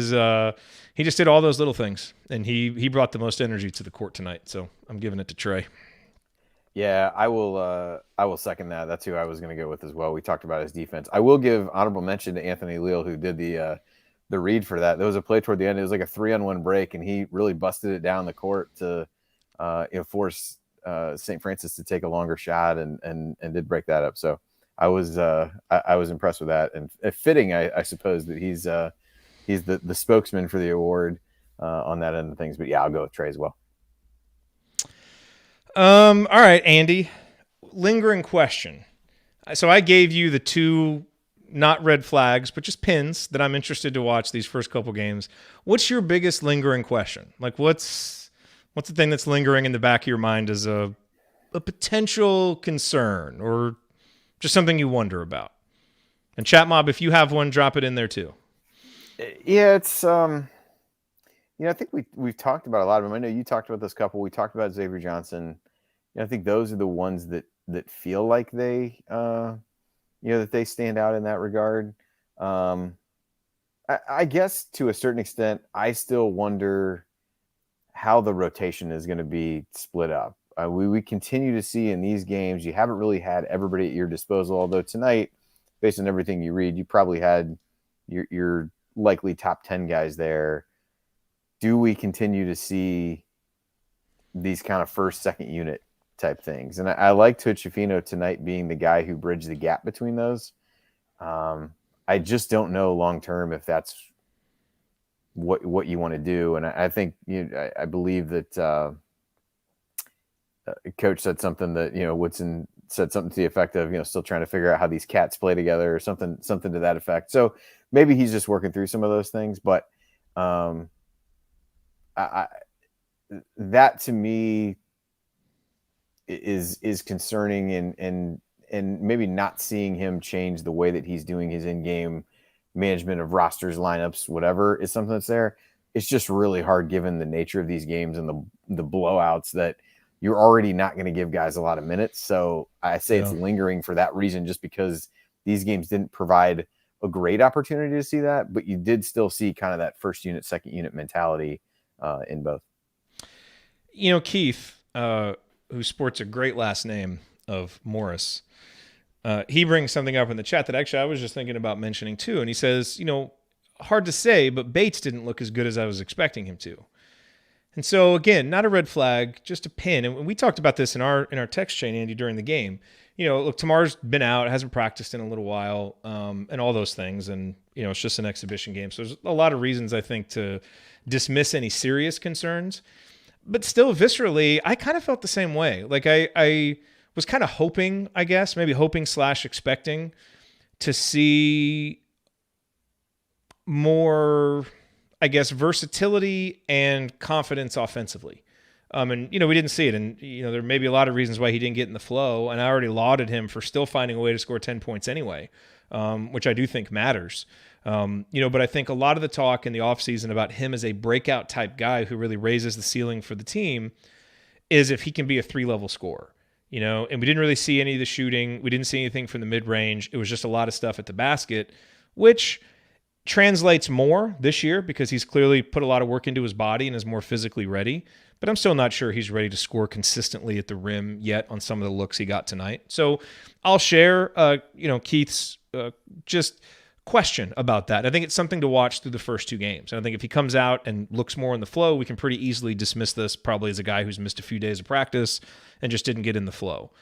just did all those little things, and he brought the most energy to the court tonight. So I'm giving it to Trey. Yeah, I will second that. That's who I was going to go with as well. We talked about his defense. I will give honorable mention to Anthony Leal, who did the read for that. There was a play toward the end. It was like a 3-on-1 break, and he really busted it down the court to force St. Francis to take a longer shot and did break that up. So I was impressed with that, and fitting, I suppose, that he's the spokesman for the award on that end of things. But yeah, I'll go with Trey as well. All right, Andy. Lingering question. So I gave you the 2 not red flags, but just pins that I'm interested to watch these first couple games. What's your biggest lingering question? Like, what's the thing that's lingering in the back of your mind as a potential concern or just something you wonder about? And Chat Mob, if you have one, drop it in there too. Yeah, it's I think we've talked about a lot of them. I know you talked about this couple. We talked about Xavier Johnson. I think those are the ones that feel like they that they stand out in that regard. I guess to a certain extent, I still wonder how the rotation is going to be split up. We continue to see in these games, you haven't really had everybody at your disposal, although tonight, based on everything you read, you probably had your likely top 10 guys there. Do we continue to see these kind of first, second unit type things? And I liked Hood-Schifino tonight being the guy who bridged the gap between those. I just don't know long-term if that's what you want to do. And I think, I believe that Coach said something that, Woodson said something to the effect of, still trying to figure out how these cats play together or something to that effect. So maybe he's just working through some of those things, but that to me is concerning and maybe not seeing him change the way that he's doing his in-game management of rosters, lineups, whatever is something that's there. It's just really hard given the nature of these games and the blowouts that you're already not going to give guys a lot of minutes. So I say it's lingering for that reason, just because these games didn't provide a great opportunity to see that, but you did still see kind of that first unit, second unit mentality in both. Keith, who sports a great last name of Morris, he brings something up in the chat that actually I was just thinking about mentioning too. And he says, hard to say, but Bates didn't look as good as I was expecting him to. And so again, not a red flag, just a pin. And we talked about this in our text chain, Andy, during the game. Look, Tamar's been out, hasn't practiced in a little while, and all those things. And, it's just an exhibition game. So there's a lot of reasons, I think, to dismiss any serious concerns. But still, viscerally, I kind of felt the same way. Like I was kind of hoping, I guess, maybe hoping/expecting to see more, I guess, versatility and confidence offensively. And, we didn't see it. And, there may be a lot of reasons why he didn't get in the flow. And I already lauded him for still finding a way to score 10 points anyway, which I do think matters. But I think a lot of the talk in the offseason about him as a breakout type guy who really raises the ceiling for the team is if he can be a 3-level scorer. and we didn't really see any of the shooting. We didn't see anything from the mid-range. It was just a lot of stuff at the basket, which translates more this year because he's clearly put a lot of work into his body and is more physically ready. But I'm still not sure he's ready to score consistently at the rim yet on some of the looks he got tonight. So I'll share, Keith's just question about that. I think it's something to watch through the first two games. And I think if he comes out and looks more in the flow, we can pretty easily dismiss this probably as a guy who's missed a few days of practice and just didn't get in the flow.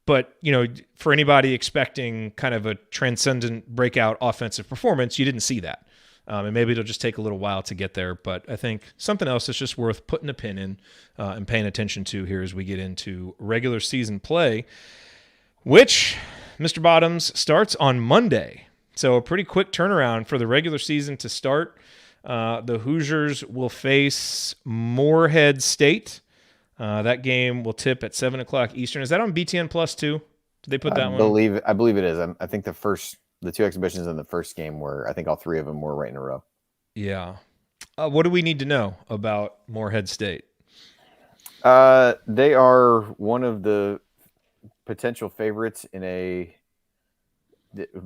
But, for anybody expecting kind of a transcendent breakout offensive performance, you didn't see that. And maybe it'll just take a little while to get there. But I think something else that's just worth putting a pin in and paying attention to here as we get into regular season play, which, Mr. Bottoms, starts on Monday. So a pretty quick turnaround for the regular season to start. The Hoosiers will face Morehead State. That game will tip at 7 o'clock Eastern. Is that on BTN Plus too? Did they put that one? I believe it is. I think the two exhibitions in the first game were, I think all three of them were right in a row. Yeah. What do we need to know about Morehead State? They are one of the potential favorites in a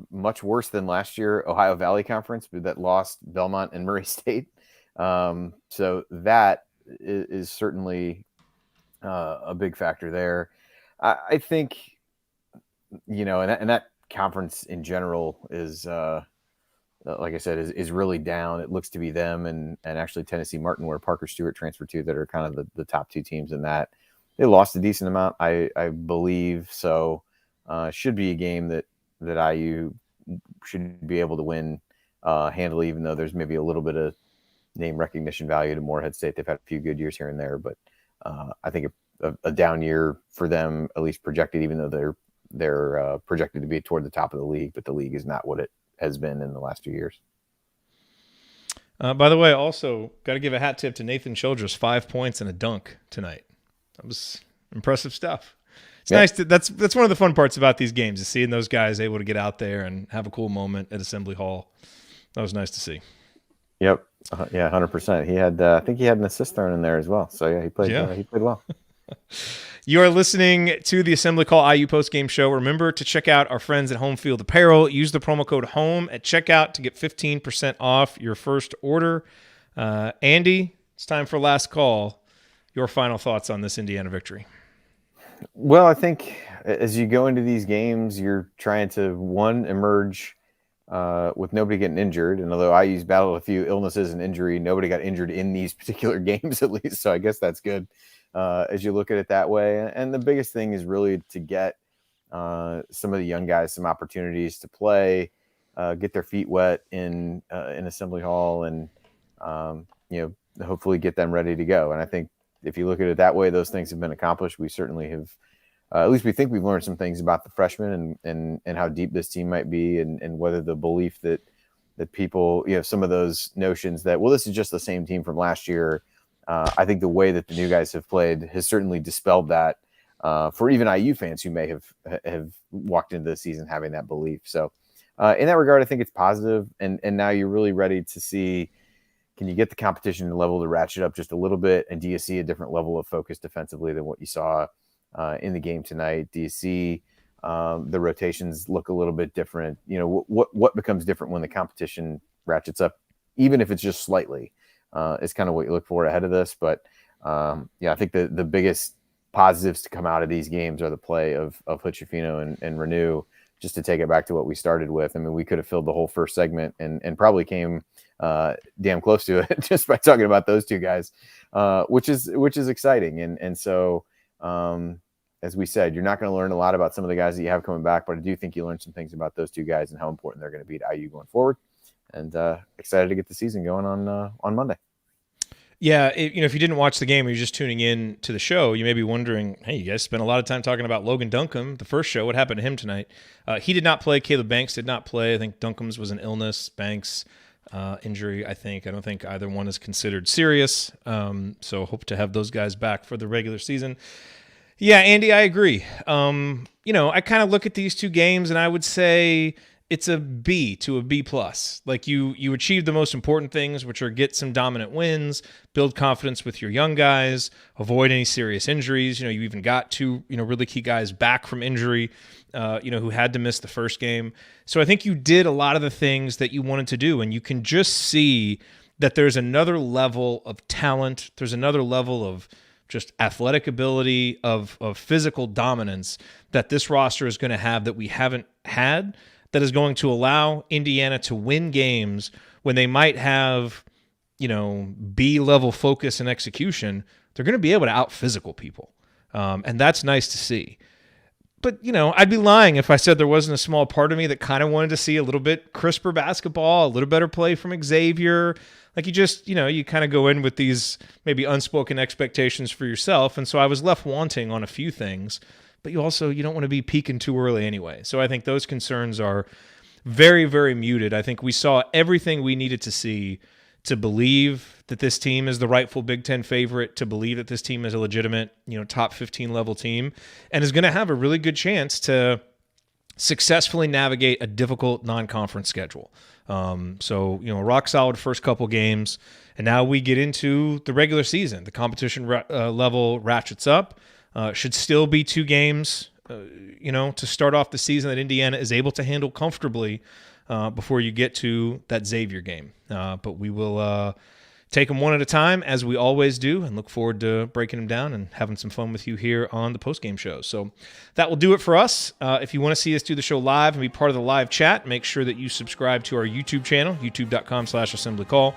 much worse than last year Ohio Valley Conference that lost Belmont and Murray State. So that is certainly a big factor there. I think, and that conference in general is, like I said, is really down. It looks to be them and actually Tennessee Martin, where Parker Stewart transferred to, that are kind of the top two teams in that. They lost a decent amount, I believe. So should be a game that IU should be able to win handily, even though there's maybe a little bit of name recognition value to Morehead State. They've had a few good years here and there, but I think a down year for them, at least projected, even though they're projected to be toward the top of the league, but the league is not what it has been in the last 2 years. By the way, also got to give a hat tip to Nathan Childress, 5 points and a dunk tonight. That was impressive stuff. It's nice. That's one of the fun parts about these games, is seeing those guys able to get out there and have a cool moment at Assembly Hall. That was nice to see. Yep. 100%. He had, I think he had an assist thrown in there as well. So yeah, he played well. You are listening to the Assembly Call IU postgame show. Remember to check out our friends at Home Field Apparel. Use the promo code HOME at checkout to get 15% off your first order. Andy, it's time for last call. Your final thoughts on this Indiana victory? Well, I think as you go into these games, you're trying to, emerge with nobody getting injured. And although IU's battled a few illnesses and injury, nobody got injured in these particular games, at least. So I guess that's good as you look at it that way. And the biggest thing is really to get some of the young guys some opportunities to play, get their feet wet in Assembly Hall, and hopefully get them ready to go. And I think if you look at it that way, those things have been accomplished. We certainly have, at least we think we've learned some things about the freshmen and how deep this team might be, and whether the belief that people, some of those notions that, well, this is just the same team from last year. I think the way that the new guys have played has certainly dispelled that for even IU fans who may have walked into the season having that belief. So in that regard, I think it's positive. And now you're really ready to see, can you get the competition level to ratchet up just a little bit? And do you see a different level of focus defensively than what you saw in the game tonight? Do you see the rotations look a little bit different? What becomes different when the competition ratchets up, even if it's just slightly? Is kind of what you look for ahead of this. But I think the biggest positives to come out of these games are the play of Hood-Schifino and Renew. Just to take it back to what we started with, I mean, we could have filled the whole first segment and probably came damn close to it just by talking about those two guys, which is exciting. And so, as we said, you're not going to learn a lot about some of the guys that you have coming back, but I do think you learned some things about those two guys and how important they're going to be to IU going forward. And excited to get the season going on Monday. Yeah, if you didn't watch the game or you're just tuning in to the show, you may be wondering, hey, you guys spent a lot of time talking about Logan Duncombe, the first show. What happened to him tonight? He did not play. Caleb Banks did not play. I think Duncombe's was an illness. Banks injury, I think. I don't think either one is considered serious. So hope to have those guys back for the regular season. Yeah, Andy, I agree. I kind of look at these two games and I would say it's a B to a B plus. Like you achieve the most important things, which are get some dominant wins, build confidence with your young guys, avoid any serious injuries. You even got two, really key guys back from injury, who had to miss the first game. So I think you did a lot of the things that you wanted to do, and you can just see that there's another level of talent. There's another level of just athletic ability, of physical dominance that this roster is going to have that we haven't had, that is going to allow Indiana to win games when they might have, B-level focus and execution. They're going to be able to out-physical people, and that's nice to see. But, I'd be lying if I said there wasn't a small part of me that kind of wanted to see a little bit crisper basketball, a little better play from Xavier. Like you just, you kind of go in with these maybe unspoken expectations for yourself. And so I was left wanting on a few things, but you don't want to be peaking too early anyway. So I think those concerns are very, very muted. I think we saw everything we needed to see to believe that this team is the rightful Big Ten favorite, to believe that this team is a legitimate, top 15 level team, and is going to have a really good chance to successfully navigate a difficult non-conference schedule. So, rock solid first couple games, and now we get into the regular season. The competition level ratchets up. Should still be 2 games, to start off the season that Indiana is able to handle comfortably before you get to that Xavier game. But we will take them one at a time, as we always do, and look forward to breaking them down and having some fun with you here on the postgame show. So that will do it for us. If you want to see us do the show live and be part of the live chat, make sure that you subscribe to our YouTube channel, youtube.com/assemblycall.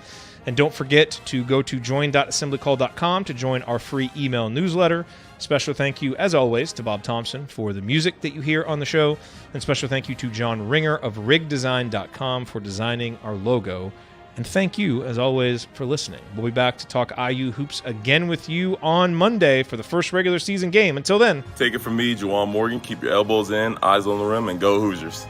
And don't forget to go to join.assemblycall.com to join our free email newsletter. Special thank you, as always, to Bob Thompson for the music that you hear on the show. And special thank you to John Ringer of rigdesign.com for designing our logo. And thank you, as always, for listening. We'll be back to talk IU hoops again with you on Monday for the first regular season game. Until then, take it from me, Juwan Morgan. Keep your elbows in, eyes on the rim, and go Hoosiers.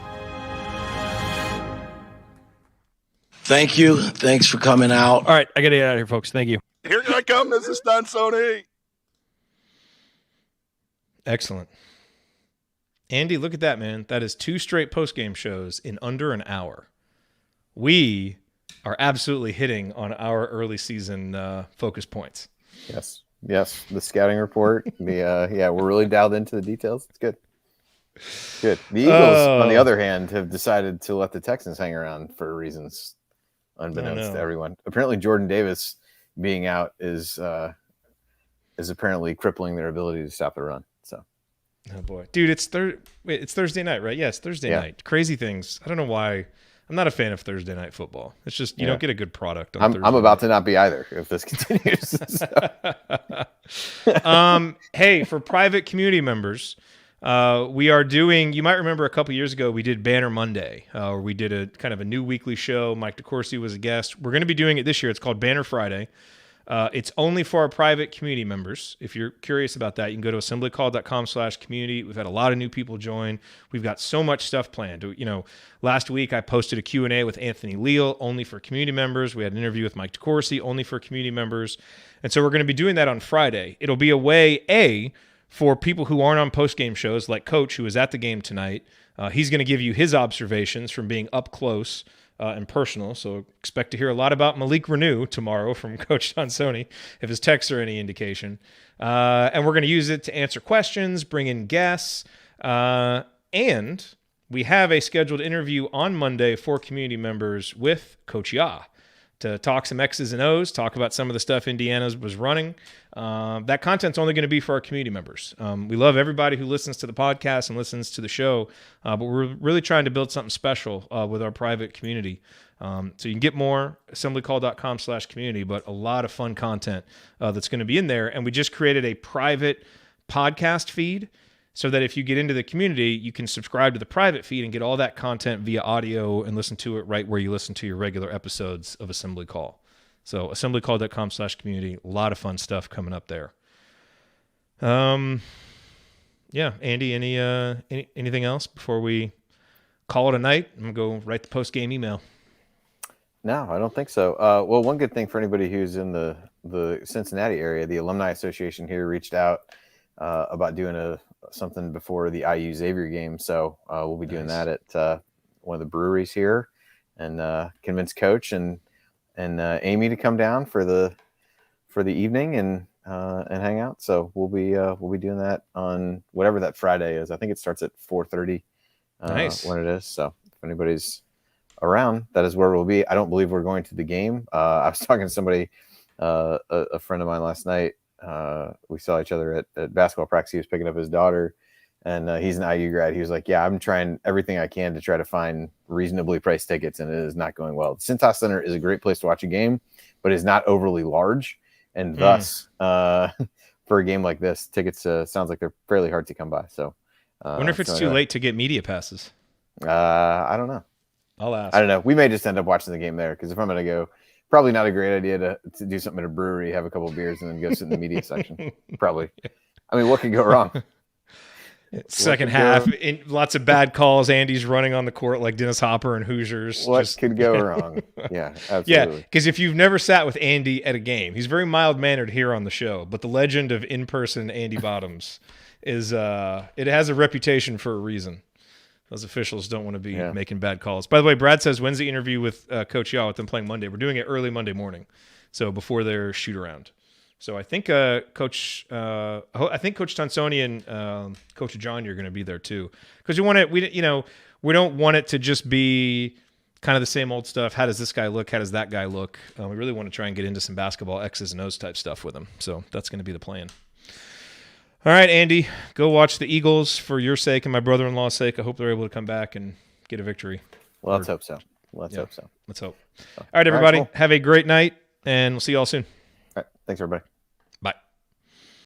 Thank you. Thanks for coming out. All right, I got to get out of here, folks. Thank you. Here I come, Mr. Stansoni. Excellent. Andy, look at that, man. That is 2 straight postgame shows in under an hour. We are absolutely hitting on our early season focus points. Yes. The scouting report. We're really dialed into the details. It's good. Good. The Eagles, on the other hand, have decided to let the Texans hang around for reasons unbeknownst to everyone. Apparently, Jordan Davis being out is apparently crippling their ability to stop the run. So, oh boy, dude, it's Thursday night, right? Yes, Thursday night. Crazy things. I don't know why. I'm not a fan of Thursday night football. It's just you don't get a good product on Thursday. I'm about to not be either if this continues. Hey, for private community members, we are doing. You might remember a couple years ago we did Banner Monday, where we did a kind of a new weekly show. Mike DeCourcy was a guest. We're going to be doing it this year. It's called Banner Friday. It's only for our private community members. If you're curious about that, you can go to assemblycall.com/community. We've had a lot of new people join. We've got so much stuff planned. Last week I posted a Q&A with Anthony Leal, only for community members. We had an interview with Mike DeCourcy, only for community members. And so we're going to be doing that on Friday. It'll be a way, for people who aren't on post-game shows, like Coach, who was at the game tonight. He's going to give you his observations from being up close and personal. So expect to hear a lot about Malik Renew tomorrow from Coach Stansoni, if his texts are any indication. And we're going to use it to answer questions, bring in guests, and we have a scheduled interview on Monday for community members with Coach Ya to talk some X's and O's, talk about some of the stuff Indiana was running. That content's only going to be for our community members. We love everybody who listens to the podcast and listens to the show, but we're really trying to build something special with our private community. So you can get more, assemblycall.com/community, but a lot of fun content that's going to be in there. And we just created a private podcast feed so that if you get into the community, you can subscribe to the private feed and get all that content via audio and listen to it right where you listen to your regular episodes of Assembly Call. So assemblycall.com/community, a lot of fun stuff coming up there. Yeah, Andy, anything else before we call it a night? I'm going to go write the post-game email. No, I don't think so. Well, one good thing for anybody who's in the Cincinnati area, the Alumni Association here reached out about doing something before the IU Xavier game. So we'll be doing that at one of the breweries here, and convince Coach and Amy to come down for the evening and hang out. So we'll be doing that on whatever that Friday is. I think it starts at 4:30. Nice. When it is. So if anybody's around, that is where we'll be. I don't believe we're going to the game. I was talking to somebody, a friend of mine last night. We saw each other at basketball practice. He was picking up his daughter, and he's an IU grad. He was like, yeah, I'm trying everything I can to try to find reasonably priced tickets, and it is not going well. The Cintas Center is a great place to watch a game, but is not overly large. And thus, for a game like this, tickets sounds like they're fairly hard to come by. So I wonder if it's too late to get media passes. I don't know. I'll ask. I don't know. We may just end up watching the game there, because if I'm going to go, probably not a great idea to do something at a brewery, have a couple of beers, and then go sit in the media section. Probably. I mean, what could go wrong? Second half, lots of bad calls. Andy's running on the court like Dennis Hopper and Hoosiers. What could go wrong? Yeah, absolutely. Yeah, because if you've never sat with Andy at a game, he's very mild-mannered here on the show, but the legend of in-person Andy Bottoms is it has a reputation for a reason. Those officials don't want to be making bad calls. By the way, Brad says, when's the interview with Coach Yaw with them playing Monday? We're doing it early Monday morning, so before their shoot-around. So I think Coach Tonsoni and Coach John, you're going to be there too, because we don't want it to just be kind of the same old stuff. How does this guy look? How does that guy look? We really want to try and get into some basketball X's and O's type stuff with them. So that's going to be the plan. All right, Andy, go watch the Eagles for your sake and my brother-in-law's sake. I hope they're able to come back and get a victory. Well, let's hope so. Let's hope. All right, everybody, have a great night, and we'll see you all soon. All right, thanks, everybody.